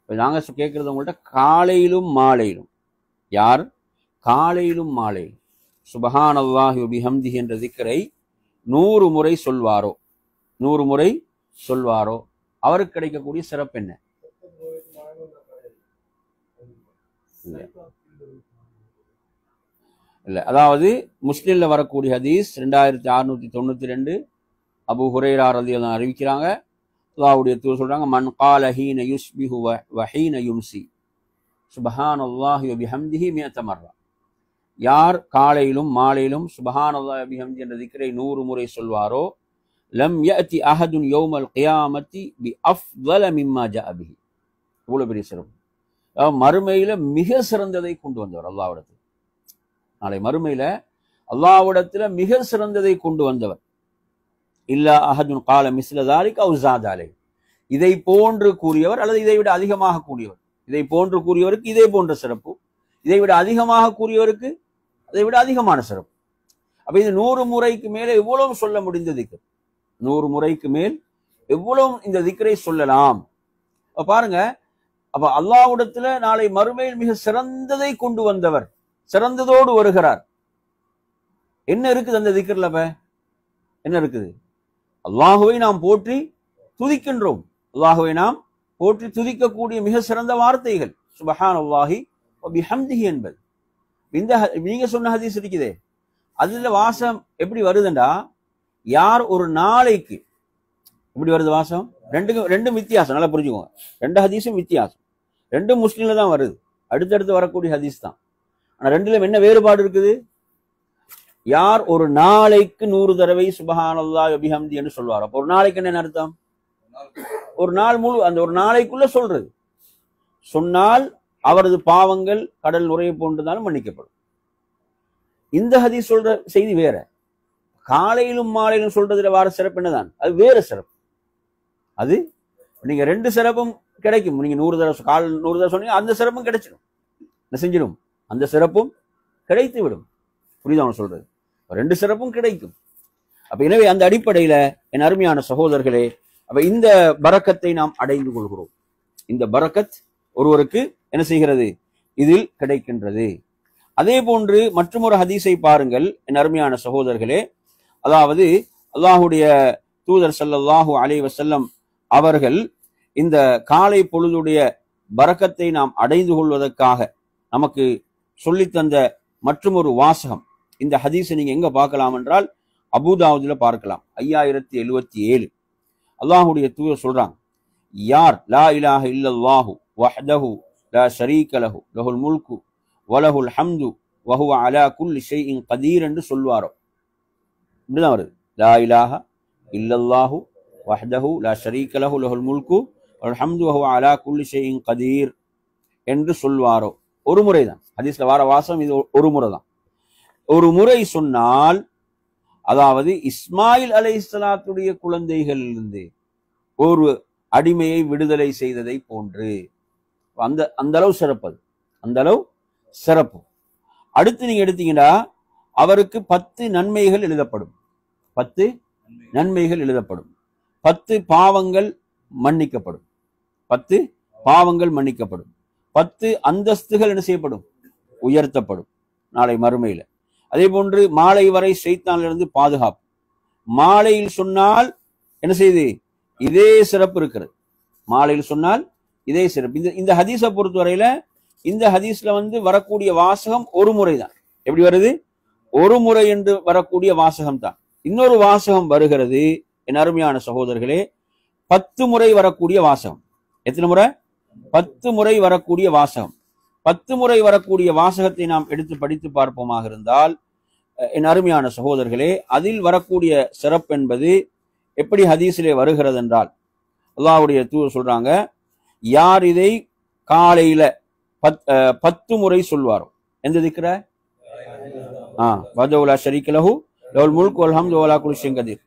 Speaker 1: நாங்க கேட்கறது உங்கள்கிட்ட காலையிலும் மாலையிலும். யார் காலையிலும் மாலையிலும் சுப்ஹானல்லாஹி வ பிஹம்திஹி என்ற திக்ரை 100 முறை சொல்வாரோ அவருக்கு கிடைக்கக்கூடிய சிறப்பு என்ன? இல்ல, அதாவது முஸ்லிம்ல வரக்கூடிய ஹதீஸ் 2692 அபூ ஹுரைரா ரலியல்லாஹு அன்ஹு அறிவிக்கிறாங்க. அல்லாஹ்வுடைய தூதர் சொல்றாங்க, மன் கால ஹீன யுஸ்பிஹு வ ஹீன யும்சி சுப்ஹானல்லாஹி வ பிஹம்திஹி 100 மர்ரா. யார் காலையிலும் மாலையிலும் சுப்ஹானல்லாஹி வ பிஹம்திஹி என்ற திக்ரை 100 முறை சொல்வாரோ, லம் யஅதி அஹதுன் யௌமல் கியாமத்தி பி அஃதல மிம்மா ஜஅ பிஹி. இவ்வளவு பெரிய சிறப்பு. மறுமையில மிக சிறந்ததை கொண்டு வந்தவர் அல்லாஹ்விடத்தில். நாளை மறுமையில அல்லாஹ்விடத்துல மிக சிறந்ததை கொண்டு வந்தவர். இல்லா அஹதுன் கால மிஸ்ல தாலிக அவ் ஸாத அலைஹி. இதை போன்று கூறியவர் அல்லது இதை விட அதிகமாக கூறியவர். இதை போன்று கூறியவருக்கு இதே போன்ற சிறப்பு, இதை விட அதிகமாக கூறியவருக்கு அதை விட அதிகமான சிறப்பு. அப்ப இது 100 முறைக்கு மேல எவ்வளவு சொல்ல முடிந்த திக்ர்? 100 முறைக்கு மேல் எவ்வளவு இந்த திக்ரை சொல்லலாம்? பாருங்க, அப்ப அல்லாஹ்விடத்துல நாளை மறுமையில் மிக சிறந்ததை கொண்டு வந்தவர், சிறந்ததோடு வருகிறார். என்ன இருக்குது அந்த திக்ர்ல? என்ன இருக்குது? அல்லாஹுவை நாம் போற்றி துதிக்கின்றோம். அல்லாஹுவை நாம் போற்றி துதிக்கக்கூடிய மிக சிறந்த வார்த்தைகள் சுப்ஹானல்லாஹி வ பிஹம்திஹி என்பது. இந்த நீங்க சொன்ன ஹதீஸ் இருக்குதே, அதுல வாசம் எப்படி வருதுண்டா, யார் ஒரு நாளைக்கு எப்படி வருது வாசம்? ரெண்டும் வித்தியாசம், நல்லா புரிஞ்சுக்கோங்க. ரெண்டு ஹதீஸும் வித்தியாசம், ரெண்டும் முஸ்லிம்ல தான் வருது, அடுத்தடுத்து வரக்கூடிய ஹதீஸ் தான். ஆனா ரெண்டுல என்ன வேறுபாடு இருக்குது? யார் ஒரு நாளைக்கு 100 தடவை சுப்ஹானல்லாஹி வ பிஹம்தி என்று சொல்வார், அப்ப ஒரு நாளைக்கு என்ன அர்த்தம்? ஒரு நாள் முழு, அந்த ஒரு நாளைக்குள்ள சொல்றது. சொன்னால் அவரது பாவங்கள் கடல் நுரையை போன்றதாலும் மன்னிக்கப்படும். இந்த ஹதீஸ் சொல்ற செய்தி வேற. காலையிலும் மாலையிலும் சொல்றதுல வார சிறப்பு என்னதான், அது வேற சிறப்பு. அது நீங்க 2 சிறப்பும் கிடைக்கும். நீங்க 100 தடவை கால் 100 தடவை சொன்னீங்க, அந்த சிறப்பும் கிடைச்சிடும். என்ன செஞ்சிடும்? அந்த சிறப்பும் கிடைத்து விடும். புரியுதா அவன் சொல்றது? 2 சிறப்பும் கிடைக்கும். அப்ப எனவே அந்த அடிப்படையில என் அருமையான சகோதரர்களே, அப்ப இந்த பரக்கத்தை நாம் அடைந்து கொள்கிறோம். இந்த பரக்கத் ஒருவருக்கு என்ன செய்கிறது? இதில் கிடைக்கின்றது. அதே போன்று மற்றொரு ஹதீஸை பாருங்கள் என் அருமையான சகோதரர்களே. அதாவது அல்லாஹுடைய தூதர் ஸல்லல்லாஹு அலைஹி வஸல்லம் அவர்கள் இந்த காலை பொழுதுடைய பரக்கத்தை நாம் அடைந்து கொள்வதற்காக நமக்கு சொல்லித்தந்த மற்றொரு வாசகம். இந்த ஹதீஸை நீங்க எங்க பார்க்கலாம் என்றால் அபூதாவுதுல பார்க்கலாம். 5077 அல்லாஹுடைய தூதர் சொல்றாங்க, யார் லா இலாஹ இல்லல்லாஹு வஹ்தஹு லா ஷரீக லஹு லஹுல் முல்கு வலஹுல் ஹம்து வஹுவ அலா குல்லி ஷைஇன் கதீர் என்று சொல்வாரோ, இப்படிதான் வருது. லா இலாஹ இல்லல்லாஹு வஹ்தஹு லா ஷரீக லஹு லஹுல் முல்கு வல் ஹம்து வஹுவ அலா குல்லி ஷைஇன் கதீர் என்று சொல்வாரோ, ஒரு முறை தான் ஹதீஸ்ல வார வாசம், இது ஒரு முறை தான். ஒரு முறை சொன்னால், அதாவது இஸ்மாயில் அலைஹிஸ்ஸலாத்துடைய குழந்தைகளிலிருந்து ஒரு அடிமையை விடுதலை செய்ததை போன்று, அந்த அளவு சிறப்பு, அந்த அளவு சிறப்பு. அடுத்து நீங்க எடுத்தீங்கன்னா அவருக்கு 10 நன்மைகள் எழுதப்படும். 10 நன்மைகள் எழுதப்படும். 10 பாவங்கள் மன்னிக்கப்படும். 10 பாவங்கள் மன்னிக்கப்படும். 10 அந்தஸ்துகள் என்ன செய்யப்படும்? உயர்த்தப்படும் நாளை மறுமையில. அதே போன்று மாலை வரை ஷைத்தானிலிருந்து பாதுகாப்பு. மாலையில் சொன்னால் என்ன செய்து? இதே சிறப்பு இருக்கிறது. மாலையில் சொன்னால் இதே சிறப்பு. இந்த ஹதீஸை பொறுத்தவரையில இந்த ஹதீஸ்ல வரக்கூடிய வாசகம் ஒரு முறை தான். எப்படி வருது? ஒரு முறை என்று வரக்கூடிய வாசகம் தான். இன்னொரு வாசகம் வருகிறது என் அருமையான சகோதரர்களே, 10 முறை வரக்கூடிய வாசகம். எத்தனை முறை? 10 முறை வரக்கூடிய வாசகம். 10 முறை வரக்கூடிய வாசகத்தை நாம் எடுத்து படித்து பார்ப்போமாக இருந்தால் என் அருமையான சகோதரர்களே, அதில் வரக்கூடிய சிறப்பு என்பது எப்படி ஹதீஸிலே வருகிறது என்றால், அல்லாஹ்வுடைய தூதர் சொல்றாங்க, யார் இதை காலையில 10 முறை சொல்வாரோ, எந்த திக்ர? வஹ்தஹு லா ஷரீக லஹு லஹுல் முல்கு வல் ஹம்து வ லா குல்லி ஷைஇன் கதீர்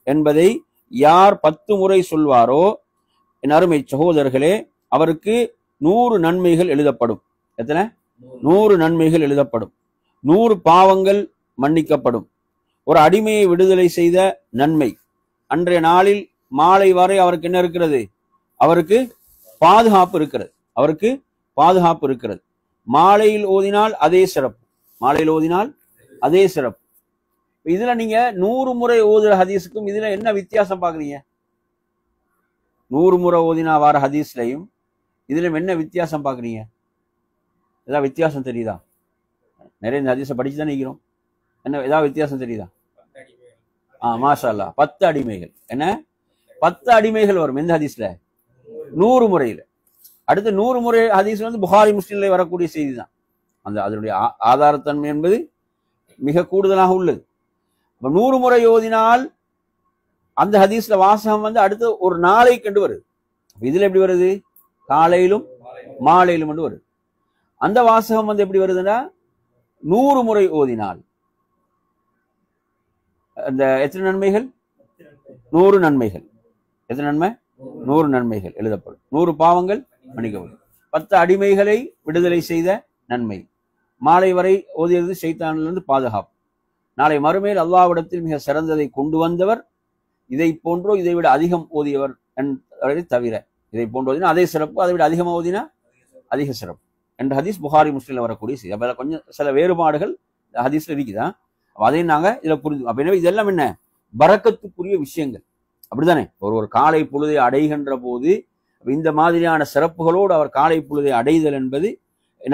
Speaker 1: என்பதை யார் 10 முறை சொல்வாரோ, என் அருமை சகோதரர்களே, அவருக்கு 100 நன்மைகள் எழுதப்படும். எத்தனை? 100 நன்மைகள் எழுதப்படும். 100 பாவங்கள் மன்னிக்கப்படும். ஒரு அடிமையை விடுதலை செய்த நன்மை. அன்றைய நாளில் மாலை வரை அவருக்கு என்ன இருக்கிறது? அவருக்கு பாதுகாப்பு இருக்கிறது. அவருக்கு பாதுகாப்பு இருக்கிறது. மாலையில் ஓதினால் அதே சிறப்பு. மாலையில் ஓதினால் அதே சிறப்பு. இதுல நீங்க 100 முறை ஓதுற ஹதீஸுக்கும் இதுல என்ன வித்தியாசம் பாக்குறீங்க? 100 முறை ஓதினா வார ஹதீஸ்லையும் இதுல என்ன வித்தியாசம் பாக்குறீங்க? ஏதாவது வித்தியாசம் தெரியுதா? நிறைய இந்த ஹதீஸை படிச்சு தான் நிற்கிறோம். என்ன ஏதாவது வித்தியாசம் தெரியுதா? மாஷா அல்லாஹ், 10 அடிமைகள். என்ன 10 அடிமைகள் வரும் எந்த ஹதீஸ்ல? 100 முறையில. அடுத்து 100 முறை ஹதீஸ் புகாரி முஸ்லிம்ல வரக்கூடிய செய்தி தான். அதனுடைய ஆதாரத்தன்மை என்பது மிக கூடுதலாக உள்ளது. 100 முறை ஓதினால் அந்த ஹதீஸ்ல வாசகம் அடுத்து ஒரு நாளை கண்டு வருது. இதுல எப்படி வருது? காலையிலும் மாலையிலும் வருது. அந்த வாசகம் எப்படி வருதுன்னா 100 முறை ஓதினால் அந்த எத்தனை நன்மைகள்? 100 நன்மைகள். எத்தனை நன்மை? 100 நன்மைகள் எழுதப்படும். 100 பாவங்கள் மன்னிக்கப்படும். 10 அடிமைகளை விடுதலை செய்த நன்மை. மாலை வரை ஓதியது ஷைத்தானிலிருந்து பாதுகாப்பு. நாளை மறுமையில் அல்லாஹ்விடத்தில் மிக சிறந்ததை கொண்டு வந்தவர் இதை போன்றோ இதை விட அதிகம் ஓதியவர் தவிர, இதை போன்று ஓதினா அதே சிறப்பு, அதை விட அதிகமாக ஓதினா அதிக சிறப்பு என்ற ஹதீஸ் புகாரி முஸ்லிம்ல வரக்கூடிய செய்தி. அப்ப கொஞ்சம் சில வேறுபாடுகள் ஹதீஸ்ல இருக்குதான். அதையும் நாங்க இதுல புரிஞ்சு. அப்ப எனவே இதெல்லாம் என்ன பரக்கத்துக்குரிய விஷயங்கள், அப்படித்தானே? ஒரு காலை பொழுதை அடைகின்ற போது இந்த மாதிரியான சிறப்புகளோடு அவர் காலை பொழுதை அடைதல் என்பது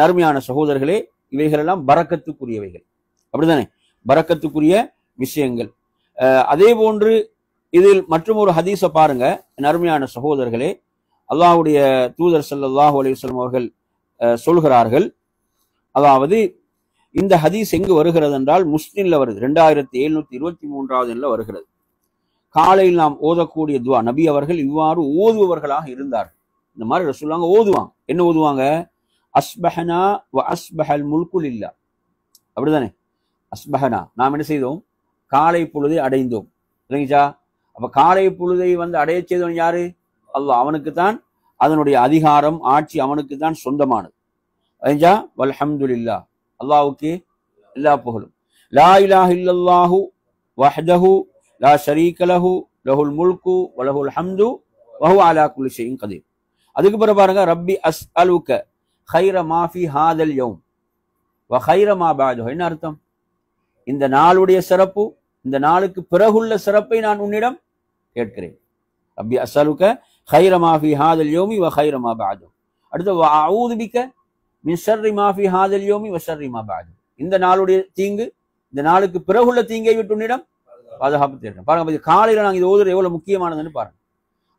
Speaker 1: அருமையான சகோதரர்களே, இவைகளெல்லாம் பரக்கத்துக்குரியவைகள், அப்படித்தானே? பரக்கத்துக்குரிய விஷயங்கள். அதே போன்று இதில் மற்றும் ஒரு ஹதீஸை பாருங்க அருமையான சகோதரர்களே. அல்லாஹ்வுடைய தூதர் ஸல்லல்லாஹு அலைஹி வஸல்லம் அவர்கள் சொல்கிறார்கள், அதாவது இந்த ஹதீஸ் எங்கு வருகிறது என்றால் முஸ்லிம்ல வருது, 2723 வருகிறது. காலையில் நாம் ஓதக்கூடிய துவா, நபி அவர்கள் இவ்வாறு ஓதுபவர்களாக இருந்தார்கள். இந்த மாதிரி ரசூலுல்லாஹ் ஓதுவாங்க. என்ன ஓதுவாங்க? அஸ்பஹனா வ அஸ்பஹல் முல்கு லில்லாஹ், அப்படிதானே? அஸ்பஹனா, நாம் என்ன செய்தோம்? காலை பொழுதை அடைந்தோம், இல்லைங்களா? அப்ப காலை பொழுதை அடைய செய்தவன் யாரு? அல்லாஹ். அவனுக்கு தான் அதனுடைய அதிகாரம், ஆட்சி அவனுக்கு தான் சொந்தமானது. வல்ஹம்துலில்லாஹ், அல்லாஹ்வுக்கு எல்லா புகழும். லா இலாஹ இல்லல்லாஹு வஹ்தஹு லா ஷரீக லஹு லஹுல் முல்கு வ லஹுல் ஹம்து வ ஹுவ அலா குல்லி ஷைஇன் கதீர். அதுக்கு பிறகு பாருங்க, ரப்பி அஸ்அலுக கைர மா ஃபி ஹாதல் யௌம் வ கைர மா பஅதஹு. என்ன அர்த்தம்? இந்த நாளுடைய சிறப்பு, இந்த நாளுக்கு பிறகுள்ள சிறப்பை நான் உன்னிடம் கேட்கிறேன். ரப்பி அஸ்அலுக கைர மா ஃபி ஹாதல் யௌமி வ கைர மா பஅதஹு. அடுத்து வ அஊது பிக மின் ஷர்ரி மா ஃபி ஹாதல் யௌமி வ ஷர்ரி மா பஅதஹு. இந்த நாளுடைய தீங்கு, இந்த நாளுக்கு பிறகுள்ள தீங்கை விட்டு உன்னிடம் பாதுகாப்பு தேடுறேன். பாருங்க, காலையில நாங்க இது ஓதுறது எவ்வளவு முக்கியமானதுன்னு பாருங்க.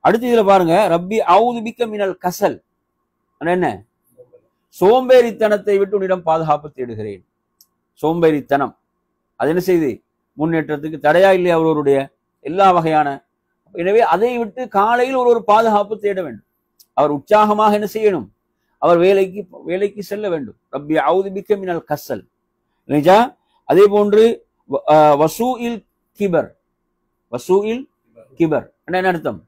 Speaker 1: அடுத்து இதுல பாருங்க, ரப்பி அஊது பிக மினல் கஸல், என்ன? சோம்பேறித்தனத்தை விட்டு உன்னிடம் பாதுகாப்பு தேடுகிறேன். சோம்பேறித்தனம் அது என்ன செய்து முன்னேற்றத்துக்கு தடையா இல்லையா அவருடைய எல்லா வகையான. எனவே அதை விட்டு காலையில் ஒரு பாதுகாப்பு தேட வேண்டும். அவர் உற்சாகமாக என்ன செய்யணும்? அவர் வேலைக்கு செல்ல வேண்டும். ரப்பி அஊது பிக மினல் கஸல். அதே போன்று வசூஇல் கிபர், வசூஇல் கிபர் என்ன அர்த்தம்?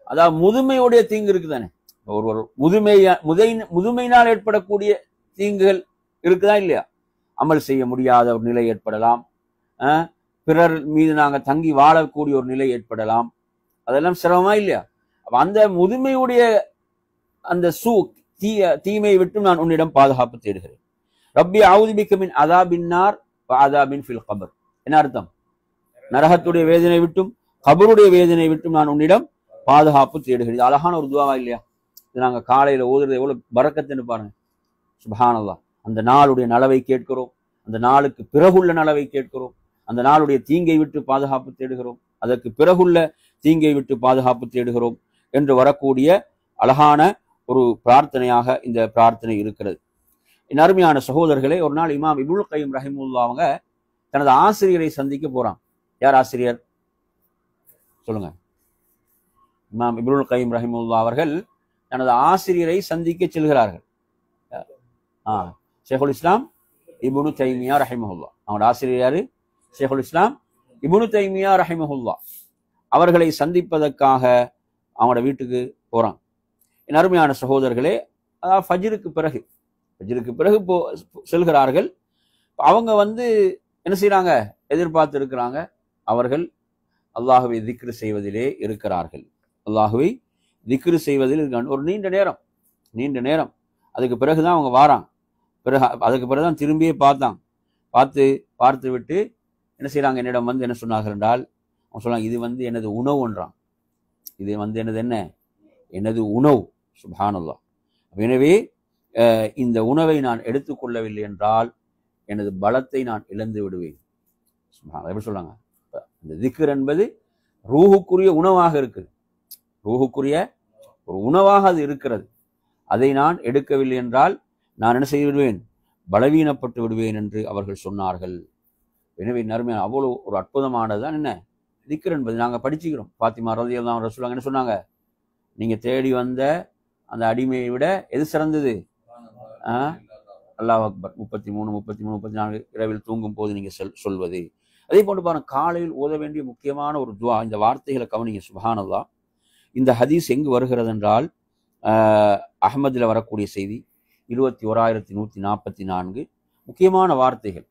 Speaker 1: அதாவது முதுமையுடைய தீங்கு இருக்குதானே? ஒரு முதுமையினால் ஏற்படக்கூடிய தீங்குகள் இருக்குதா இல்லையா? அமல் செய்ய முடியாத ஒரு நிலை ஏற்படலாம், பிறர் மீது நாங்க தங்கி வாழக்கூடிய ஒரு நிலை ஏற்படலாம், அதெல்லாம் சிரமமா இல்லையா? அந்த முதுமையுடைய அந்த தீமையை விட்டு நான் உன்னிடம் பாதுகாப்பு தேடுகிறேன். ரப்பி அஊது பிக மின் அஸாபின் நார் வ அஸாபின் ஃபில் கபர். என்ன அர்த்தம்? நரகத்துடைய வேதனை விட்டும் கபருடைய வேதனை விட்டும் நான் உன்னிடம் பாதுகாப்பு தேடுகிறேன். அழகான ஒரு துவாவா இல்லையா? இது நாங்க காலையில ஓதுறது எவ்வளவு பரக்கத்துன்னு பாருங்க. சுப்ஹானல்லாஹ். அந்த நாளுடைய நலவை கேட்கிறோம், அந்த நாளுக்கு பிறகுள்ள நலவை கேட்கிறோம், அந்த நாளுடைய தீங்கை விட்டு பாதுகாப்பு தேடுகிறோம், அதற்கு பிறகுள்ள தீங்கை விட்டு பாதுகாப்பு தேடுகிறோம் என்று வரக்கூடிய அழகான ஒரு பிரார்த்தனையாக இந்த பிரார்த்தனை இருக்கிறது. என் அருமையான சகோதரர்களே, ஒரு நாள் இமாம் இப்னுல் கய்யிம் ரஹிமஹுல்லாஹ் அவங்க தனது ஆசிரியரை சந்திக்க போறான். யார் ஆசிரியர் சொல்லுங்க? இமாம் இப்னுல் கய்யிம் ரஹிமஹுல்லாஹ் அவர்கள் தனது ஆசிரியரை சந்திக்க செல்கிறார்கள். ஷேகுல் இஸ்லாம் இப்னு தைமியா ரஹிமஹுல்லாஹ். அவங்களோட ஆசிரியர் யாரு? ஷேகுல் இஸ்லாம் இப்னு தைமியா ரஹிமஹுல்லாஹ். அவர்களை சந்திப்பதற்காக அவங்களோட வீட்டுக்கு போறான். என் அருமையான சகோதரர்களே, அதாவது ஃபஜ்ருக்கு பிறகு செல்கிறார்கள். அவங்க என்ன செய்யறாங்க? எதிர்பார்த்து இருக்கிறாங்க. அவர்கள் அல்லாஹுவை திக்ரு செய்வதிலே இருக்கிறார்கள். அல்லாஹுவை திக்ரு செய்வதில் ஒரு நீண்ட நேரம். அதுக்கு பிறகுதான் அவங்க வாராங்க. அதுக்கு பிறகுதான் திரும்பியே பார்த்து விட்டு என்ன செய்யறாங்க? என்னிடம் என்ன சொன்னார்கள் என்றால், அவங்க சொன்னாங்க, இது எனது உணவுன்றான். இது எனது உணவு. சுப்ஹானல்லாஹ். எனவே இந்த உணவை நான் எடுத்துக்கொள்ளவில்லை என்றால் எனது பலத்தை நான் இழந்து விடுவேன். எப்படி சொல்றாங்க? இந்த திக்ர் என்பது ரூஹுக்குரிய உணவாக இருக்குது. ரூஹுக்குரிய ஒரு உணவாக அது இருக்கிறது. அதை நான் எடுக்கவில்லை என்றால் நான் என்ன செய்து விடுவேன்? பலவீனப்பட்டு விடுவேன் என்று அவர்கள் சொன்னார்கள். எனவே நறுமையான அவ்வளவு ஒரு அற்புதமானதுதான் என்ன திக்ர் என்பது. நாங்கள் படிச்சுக்கிறோம். ஃபாத்திமா ரலியல்லாஹு அன்ஹா சொல்லுவாங்க, என்ன சொன்னாங்க? நீங்க தேடி வந்த அந்த அடிமையை விட எது சிறந்தது? அல்லாஹ் அக்பர். 33, 34 இரவில் தூங்கும் போது நீங்க சொல்வது. அதே போன்று பாருங்க, காலையில் ஓத வேண்டிய முக்கியமான ஒரு துவா. இந்த வார்த்தைகளை கவனிங்க. சுப்ஹானல்லாஹ். இந்த ஹதீஸ் எங்கு வருகிறது என்றால் அஹ்மதில் வரக்கூடிய செய்தி 21144. முக்கியமான வார்த்தைகள்.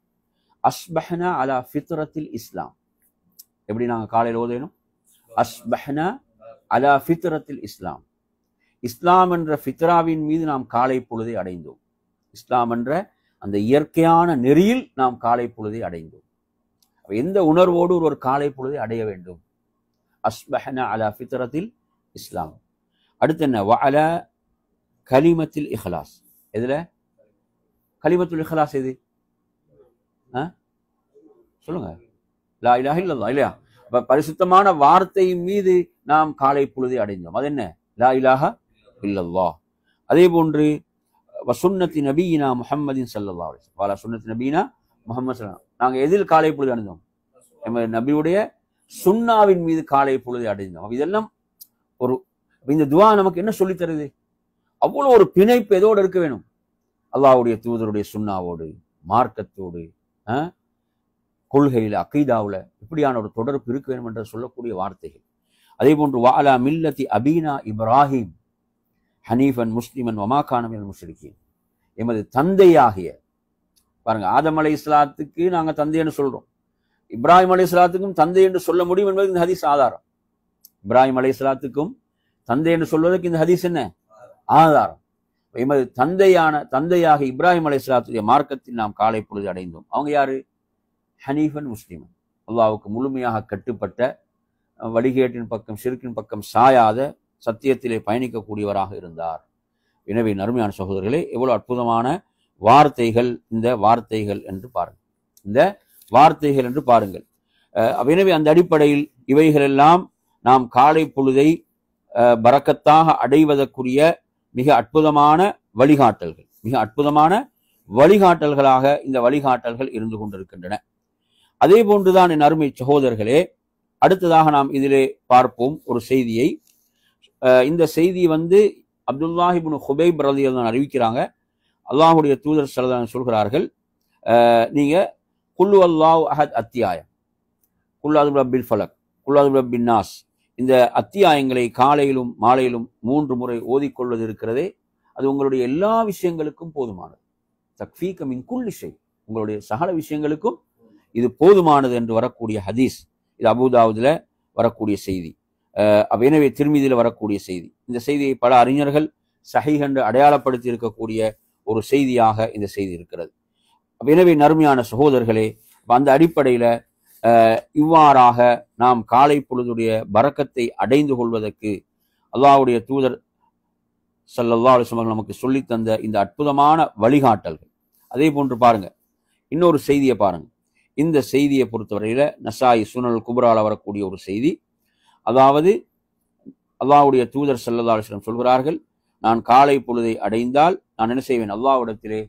Speaker 1: அஸ்பஹ்னா அலா ஃபித்ரத்தில் இஸ்லாம். எப்படி நாங்கள் காலையில் ஓதணும்? அஸ்பஹ்னா அலா ஃபித்ரத்தில் இஸ்லாம். இஸ்லாம் என்ற ஃபித்ராவின் மீது நாம் காலை பொழுதை அடைந்தோம். இஸ்லாம் என்ற அந்த இயற்கையான நெறியில் நாம் காலை பொழுதை அடைந்தோம். எந்த உணர்வோடு ஒரு காலை பொழுதை அடைய வேண்டும்? அஸ்பஹனா அலா ஃபித்ரத்தில் இஸ்லாம். அடுத்து என்ன? வஅலா கலிமத்தில் இஹ்லாஸ். எதுல கலிமத்துல் இஹ்லாஸ்? எது சொல்லுங்க. லா இலாஹ இல்லல்லாஹ் இல்லையா? பரிசுத்தமான வார்த்தையின் மீது நாம் காலை பொழுதை அடைந்தோம். அது என்ன? லா இலாஹ இல்லல்லாஹ். அதே போன்று வசுன்னத்தி நபியினா முஹம்மதின் ஸல்லல்லாஹு அலைஹி வஸல்லம், வாலா சுன்னத்தி நபியினா முஹம்மது ஸல்லல்லாஹு. நாங்கள் எதில் காலை பொழுது அடைந்தோம்? நம்ம நபியுடைய சுன்னாவின் மீது காலை பொழுதை அடைந்தோம். இதெல்லாம் ஒரு இந்த துவா நமக்கு என்ன சொல்லி தருது? அவ்வளவு ஒரு பிணைப்பு எதோடு இருக்க வேணும்? அல்லாஹ்வுடைய தூதருடைய சுன்னாவோடு, மார்க்கத்தோடு, கொள்கையில, அகீதாவுல இப்படியான ஒரு தொடர்பு இருக்க வேண்டும் என்று சொல்லக்கூடிய வார்த்தைகள். அதே போன்று வஅலா மில்லத்தி அபீனா இப்ராஹிம் ஹனீஃபன் முஸ்லிமன் வமா கான மினல் முஷ்ரிக்கீன். எமது தந்தையாகிய, பாருங்க, ஆதம் அலைஹிஸ்ஸலாத்துக்கு நாங்க தந்தை என்று சொல்றோம். இப்ராஹிம் அலைஹிஸ்ஸலாத்துக்கும் தந்தை என்று சொல்ல முடியும் என்பது இந்த ஹதீஸ் ஆதாரம். இப்ராஹிம் அலைஹிஸ்ஸலாத்துக்கும் தந்தை என்று சொல்வதற்கு இந்த ஹதீஸ் என்ன ஆதாரம்? எமது தந்தையாக இப்ராஹிம் அலைஹிஸ்ஸலாத்துடைய மார்க்கத்தில் நாம் காலை பொழுது அடைந்தோம். அவங்க யாரு? ஹனீஃபன் முஸ்லிமன், அல்லாஹ்வுக்கு முழுமையாக கட்டுப்பட்ட, வழிகேட்டின் பக்கம், ஷிர்கின் பக்கம் சாயாத, சத்தியத்திலே பயணிக்கக்கூடியவராக இருந்தார். எனவே நறுமையான சகோதரர்களே, எவ்வளவு அற்புதமான வார்த்தைகள் இந்த வார்த்தைகள் என்று பாருங்கள், இந்த வார்த்தைகள் என்று பாருங்கள். எனவே அந்த அடிப்படையில் இவைகளெல்லாம் நாம் காலை பொழுதை பரக்கத்தாக அடைவதற்குரிய மிக அற்புதமான வழிகாட்டல்கள், மிக அற்புதமான வழிகாட்டல்களாக இந்த வழிகாட்டல்கள் இருந்து கொண்டிருக்கின்றன. அதே போன்றுதான் என் அருமை சகோதரர்களே, அடுத்ததாக நாம் இதிலே பார்ப்போம் ஒரு செய்தியை. இந்த செய்தி அப்துல்லாஹ் இப்னு ஹுபைப் ரலியல்லாஹு அன்ஹு அறிவிக்கிறாங்க. அல்லாஹ்வுடைய தூதர் ஸல்லல்லாஹு அலைஹி வஸல்லம் சொல்கிறார்கள், நீங்க குல்லு அல்லாஹு அஹத் அத்தியாயம், குல் அஊது பிரப்பில் ஃபலக், குல் அஊது பிரப்பின் நாஸ், இந்த அத்தியாயங்களை காலையிலும் மாலையிலும் 3 முறை ஓதிக்கொள்வது இருக்கிறதே, அது உங்களுடைய எல்லா விஷயங்களுக்கும் போதுமானது. தக்ஃபீக மின் குல்லி ஷை, உங்களுடைய சகல விஷயங்களுக்கும் இது போதுமானது என்று வரக்கூடிய ஹதீஸ். இது அபூதாவுதுல வரக்கூடிய செய்தி, எனவே திருமிதியில் வரக்கூடிய செய்தி. இந்த செய்தியை பல அறிஞர்கள் சஹீஹ் என்று அடையாளப்படுத்தி இருக்கக்கூடிய ஒரு செய்தியாக இந்த செய்தி இருக்கிறது. எனவே நறுமையான சகோதரர்களே, அந்த அடிப்படையில் இவ்வாறாக நாம் காலை பொழுதுடைய பரக்கத்தை அடைந்து கொள்வதற்கு அல்லாஹ்வுடைய தூதர் ஸல்லல்லாஹு அலைஹி வஸல்லம் நமக்கு சொல்லித்தந்த இந்த அற்புதமான வழிகாட்டல்கள். அதே போன்று பாருங்க, இன்னொரு செய்தியை பாருங்க. இந்த செய்தியை பொறுத்தவரையில நசாயி சுனல் குப்ரால வரக்கூடிய ஒரு செய்தி. அதாவது அல்லாஹ்வுடைய தூதர் ஸல்லல்லாஹு அலைஹி வஸல்லம் சொல்கிறார்கள், நான் காலை பொழுதை அடைந்தால் நான் என்ன செய்வேன்? அல்லாஹ்விடத்திலே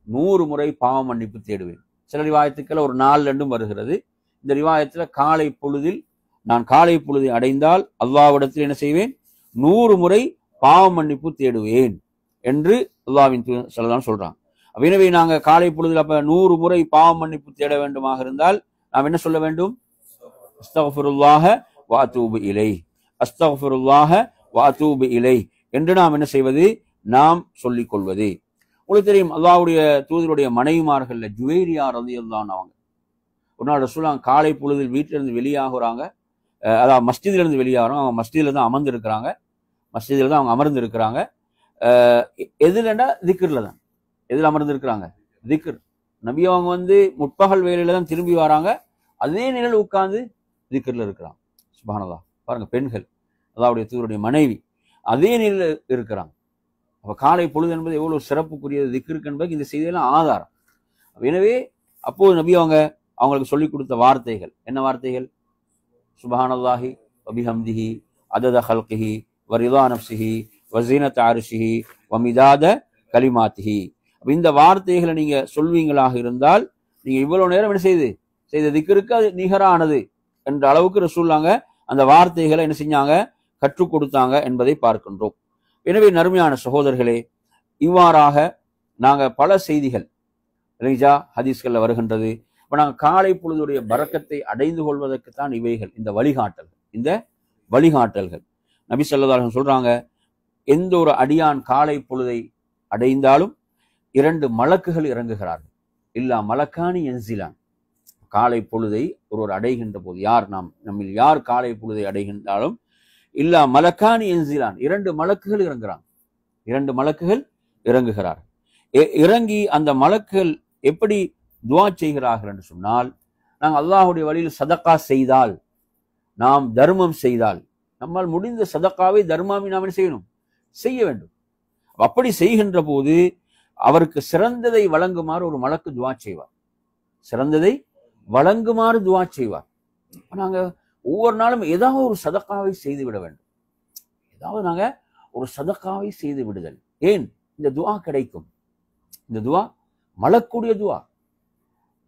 Speaker 1: 100 முறை பாவ மன்னிப்பு தேடுவேன். சில ரிவாயத்துக்கள் ஒரு 4 வருகிறது. இந்த ரிவாயத்தில் நான் காலை பொழுதை அடைந்தால் அல்லாஹ்விடத்தில் என்ன செய்வேன்? 100 முறை பாவ மன்னிப்பு தேடுவேன் என்று அல்லாஹ்வின் தூதர் ஸல்லல்லாஹு அலைஹி வஸல்லம் சொல்றாங்க. எனவே நாங்கள் காலை பொழுதில் அப்ப 100 முறை பாவ மன்னிப்பு தேட வேண்டுமாக இருந்தால் நாம் என்ன சொல்ல வேண்டும்? அஸ்தக்ஃபிருல்லாஹ வ அதூபு இலைஹ், அஸ்தக்ஃபிருல்லாஹ வ அதூபு இலைஹ் என்று நாம் என்ன செய்வது? நாம் சொல்லிக் கொள்வது. உங்களுக்கு தெரியும், அல்லாஹ்வுடைய தூதருடைய மனைவிமார்கள்ல ஜுவைரியா ரலியல்லாஹு அன்ஹா, அவங்க ஒரு நாள் ரசூலுல்லாஹ் காலை பொழுதில் வீட்டிலிருந்து வெளியாகிறாங்க, அதாவது மஸ்ஜிதில இருந்து வெளியாகிறாங்க. அவங்க மஸ்ஜிதில் தான் அமர்ந்திருக்கிறாங்க, மஸ்ஜிதில் தான் அவங்க அமர்ந்து இருக்கிறாங்க. எதுலண்டா திக்ர்ல தான். எதில் அமர்ந்திருக்கிறாங்க? திக்ர். நபி அவங்க முற்பகல் வேலையில தான் திரும்பி வராங்க, அதே நிலையில் உட்கார்ந்து திக்ர்ல இருக்கிறாங்க. சுப்ஹானல்லாஹ், பாருங்க, பெண்கள், அல்லாஹ்வுடைய தூதருடைய மனைவி அதே நிலையில் இருக்கிறாங்க. அப்ப காலை பொழுது என்பது எவ்வளவு சிறப்புக்குரியது திக்ருக்கு என்பது இந்த செய்தியெல்லாம் ஆதாரம். எனவே அப்போது நபி அவங்களுக்கு சொல்லிக் கொடுத்த வார்த்தைகள் என்ன வார்த்தைகள்? சுப்ஹானல்லாஹி வ பிஹம்திஹி அதத ஹல்கிஹி வ ரிதா நஃப்ஸிஹி வ ஸீனத அர்ஷிஹி வ மிதாத கலிமாத்திஹி. இந்த வார்த்தைகளை நீங்க சொல்வீங்களாக இருந்தால் நீங்க இவ்வளவு நேரம் என்ன செய்த திக்ருக்கு அது நிகரானது என்ற அளவுக்கு ரசூலுல்லாஹ் அந்த வார்த்தைகளை என்ன செஞ்சாங்க? கற்றுக் கொடுத்தாங்க என்பதை பார்க்கின்றோம். எனவே நறுமையான சகோதரர்களே, இவ்வாறாக நாங்க பல செய்திகள் ஹதீஸ்கள்ல வருகின்றது. இப்ப நாங்கள் காலை பொழுதுடைய பரக்கத்தை அடைந்து கொள்வதற்குத்தான் இவைகள், இந்த வழிகாட்டல்கள். நபி ஸல்லல்லாஹு அலைஹி வஸல்லம் சொல்றாங்க, எந்த ஒரு அடியான் காலை பொழுதை அடைந்தாலும் 2 மலக்குகள் இறங்குகிறார்கள். இல்லா மலக்கானி என்சிலான். காலை பொழுதை ஒருவர் அடைகின்ற போது, நம்மில் யார் காலை பொழுதை அடைகின்றாலும் இல்லா மலக்கானி என்சிலான், 2 மலக்குகள் இறங்குறாங்க. 2 மலக்குகள் இறங்குகிறார்கள். இறங்கி அந்த மலக்குகள் எப்படி துஆ செய்கிறார்கள் என்று சொன்னால், நாங்கள் அல்லாஹுடைய வழியில் சதக்கா செய்தால், நாம் தர்மம் செய்தால், நம்மால் முடிந்த சதக்காவை தர்மாவை நாம் என்ன செய்யணும்? செய்ய வேண்டும். அப்படி செய்கின்ற போது அவருக்கு சிறந்ததை வழங்குமாறு ஒரு மலக்கு துவா செய்வார். சிறந்ததை வழங்குமாறு துவா செய்வார். நாங்க ஒவ்வொரு நாளும் ஏதாவது ஒரு சதக்காவை செய்து விட வேண்டும். ஏதாவது நாங்க ஒரு சதக்காவை செய்து விடுதல். ஏன் இந்த துவா கிடைக்கும்? இந்த துவா மலக்குடைய துவா.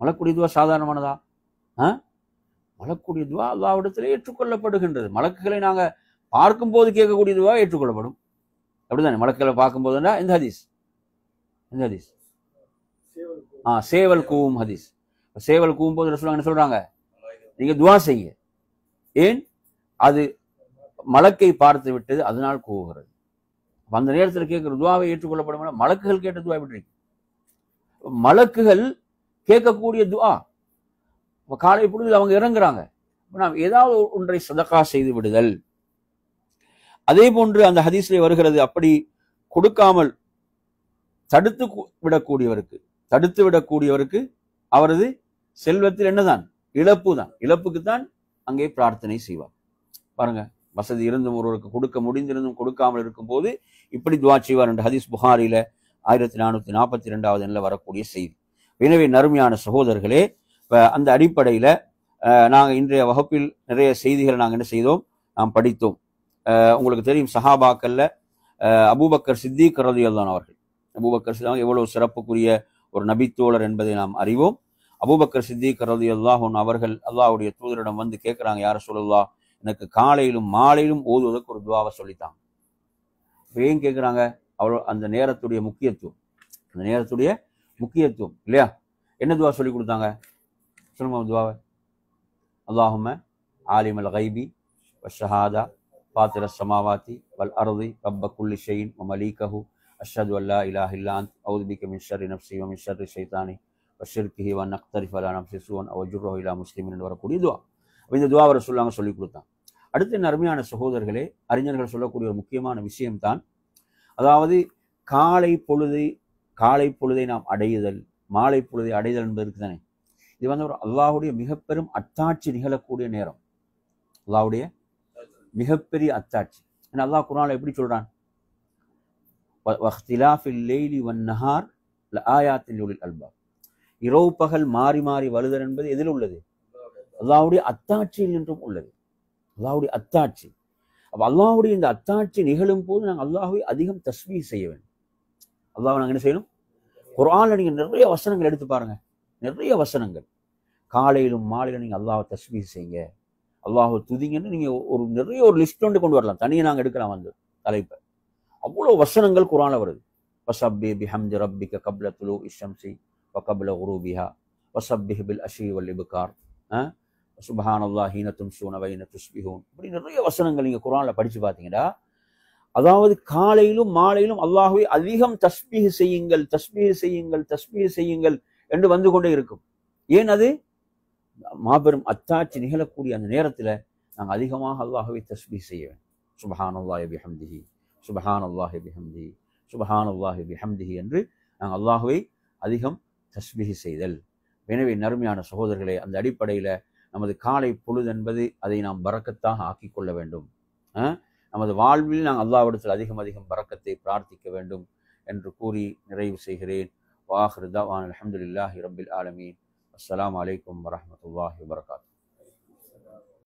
Speaker 1: மலக்குடைய துவா சாதாரணமானதா? மலக்குடைய துவா அல்லாஹ்விடத்திலே ஏற்றுக்கொள்ளப்படுகின்றது. மலக்குகளை நாங்க பார்க்கும் போது கேட்கக்கூடிய துவா ஏற்றுக்கொள்ளப்படும். அப்படிதானே? மலக்குகளை பார்க்கும் போதுன்னா இந்த ஹதீஸ், இந்த ஹதீஸ் சேவல் கூவும் ஹதீஸ். சேவல் கூவும் போது ரசூலுல்லாஹ் என்ன சொல்றாங்க? நீங்க துவா செய்ய. ஏன்? அது மலக்கை பார்த்து விட்டது, அதனால் கூவுகிறது. அந்த நேரத்தில் கேட்கிற துவாவை ஏற்றுக்கொள்ளப்படும். மலக்குகள் கேட்ட துவா எப்படி இருக்கு? மலக்குகள் கேட்கக்கூடிய துவா. காலை பொழுது அவங்க இறங்குறாங்க. நாம் ஏதாவது ஒன்றை சதக்கா செய்து விடுதல். அதே போன்று அந்த ஹதீஸ்ல வருகிறது, அப்படி கொடுக்காமல் தடுத்து விடக்கூடியவருக்கு அவரது செல்வத்தில் என்னதான்? இழப்பு தான். இழப்புக்குத்தான் அங்கே பிரார்த்தனை செய்வார். பாருங்க, வசதி இருந்தும் ஒருவருக்கு கொடுக்க முடிந்திருந்தும் கொடுக்காமல் இருக்கும் போது இப்படி துவா செய்வார் என்ற ஹதீஸ் புகாரில 1442 வரக்கூடிய செய்தி. எனவே நறுமையான சகோதரர்களே, அந்த அடிப்படையில நாங்கள் இன்றைய வகுப்பில் நிறைய செய்திகளை நாங்கள் என்ன செய்தோம்? நாம் படித்தோம். உங்களுக்கு தெரியும், சஹாபாக்கள்ல அபூபக்கர் சித்திக் ரலியல்லாஹு அவர்கள், அபூபக்கர் சித்திக் எவ்வளவு சிறப்புக்குரிய ஒரு நபித்தோழர் என்பதை நாம் அறிவோம். அபூபக்கர் சித்திக் ரலியல்லாஹு அவர்கள் அல்லாஹ்வுடைய தூதரிடம் வந்து கேட்கிறாங்க, யார ரசூலல்லாஹ், எனக்கு காலையிலும் மாலையிலும் ஓதுவதற்கு ஒரு துவாவை சொல்லித்தாங்க. ஏன் கேட்கிறாங்க? அவ்வளோ அந்த நேரத்துடைய முக்கியத்துவம், அந்த நேரத்துடைய முக்கியத்துவம் இல்லையா? என்ன துவா சொல்லி கொடுத்தாங்க? சொல்லுமா துவாவை. அல்லாஹும்ம ஆலிமல் கைபி வஷஹாதா ஃபாத்திர ஸமாவாதி வல் அர்தி ரப்ப குல்லி ஷைஇன் வ மலீகஹு அஷ்ஹது அல்லா இலாஹ இல்லா அன்த அஊது பிக மின் ஷர்ரி நஃப்ஸி வ மின் ஷர்ரி ஷைத்தானி வ ஷிர்கிஹி வ நக்தரிஃப அலா நஃப்ஸி ஸூஅன் அவ் ஜுர்ரஹு இலா முஸ்லிமின் என்று வரக்கூடிய துவா. இந்த துவாவை ரசூலுல்லாஹ் சொல்லி கொடுத்தாங்க. அடுத்து அருமையான சகோதரர்களே, அறிஞர்கள் சொல்லக்கூடிய ஒரு முக்கியமான விஷயம்தான், அதாவது காலை பொழுதை நாம் அடையுதல், மாலை பொழுதை அடைதல் என்பதற்கு தானே. இது வந்து ஒரு அல்லாஹ்வுடைய மிக பெரும் அத்தாட்சி நிகழக்கூடிய நேரம். அல்லாஹ்வுடைய மிகப்பெரிய அத்தாட்சி. அல்லாஹ் குர்ஆன்ல எப்படி சொல்றான்? வக்திலாஃபில் லைலி வன்னஹார் லஆயாத்தின் லில் அல்பாப். இரவு பகல் மாறி மாறி வருதல் என்பது எதில் உள்ளது? அல்லாஹ்வுடைய அத்தாட்சியில் என்றும் உள்ளது. அல்லாஹ்வுடைய அத்தாட்சி. அப்ப அல்லாஹ்வுடைய இந்த அத்தாட்சி நிகழும் போது நாங்கள் அல்லாஹ்வை அதிகம் தஸ்பீஹ் செய்ய வேண்டும். அல்லாஹ்வை நாங்கள் என்ன செய்யணும்? குர்ஆன்ல நீங்க நிறைய வசனங்கள் எடுத்து பாருங்க, நிறைய வசனங்கள். காலையிலும் மாலையிலும் நீங்க அல்லாஹ்வை தஸ்பீஹ் செய்யுங்க, அல்லாஹ்வை துதிங்கன்னு நீங்க நிறைய ஒரு லிஸ்ட் கொண்டு வரலாம். தனியே நாங்க எடுக்கலாம் வந்து தலைப்பை. அவ்வளவு வசனங்கள் குர்ஆன்ல வருது. வஸப்பி பிஹம்தி ரப்பிக கப்ல துலூஇ ஷம்ஸி வ கப்ல குரூபிஹா வஸப்பிஹ் பில் அஷி வல் இப்கார் சுப்ஹானல்லாஹி ஹீன தும்ஸூன வ ஹீன துஸ்பிஹூன். இப்படி நிறைய வசனங்கள் நீங்க குர்ஆன்ல படிச்சு பார்த்தீங்கன்னா, அதாவது காலையிலும் மாலையிலும் அல்லாஹ்வை அதிகம் தஸ்பீஹ் செய்யுங்கள், தஸ்பீஹ் செய்யுங்கள், தஸ்பீஹ் செய்யுங்கள் என்று வந்து கொண்டே இருக்கும். ஏன்? அது மாபெரும் அத்தாட்சி நிகழக்கூடிய அந்த நேரத்துல நாங்கள் அதிகமாக அல்லாஹ்வை தஸ்பீஹ் செய்ய வேண்டும். சுப்ஹானல்லாஹி பிஹம்திஹி சுப்ஹானல்லாஹி பிஹம்திஹி சுப்ஹானல்லாஹி பிஹம்திஹி என்று நாங்கள் அல்லாஹ்வை அதிகம் தஸ்பீஹ் செய்தல். எனவே நறுமையான சகோதரர்களே, அந்த அடிப்படையில நமது காலை பொழுது என்பது அதை நாம் பரக்கத்தாக ஆக்கிக் கொள்ள வேண்டும். நமது வாழ்வில் நாங்கள் அல்லாஹ்விடத்தில் அதிகம் அதிகம் பரக்கத்தை பிரார்த்திக்க வேண்டும் என்று கூறி நிறைவு செய்கிறேன். வாஹிரு தஅவானா அல்ஹம்துலில்லாஹி ரப்பில் ஆலமீன். அஸ்ஸலாமு அலைக்கும் வரஹ்மத்துல்லாஹி வபரகாத்துஹு.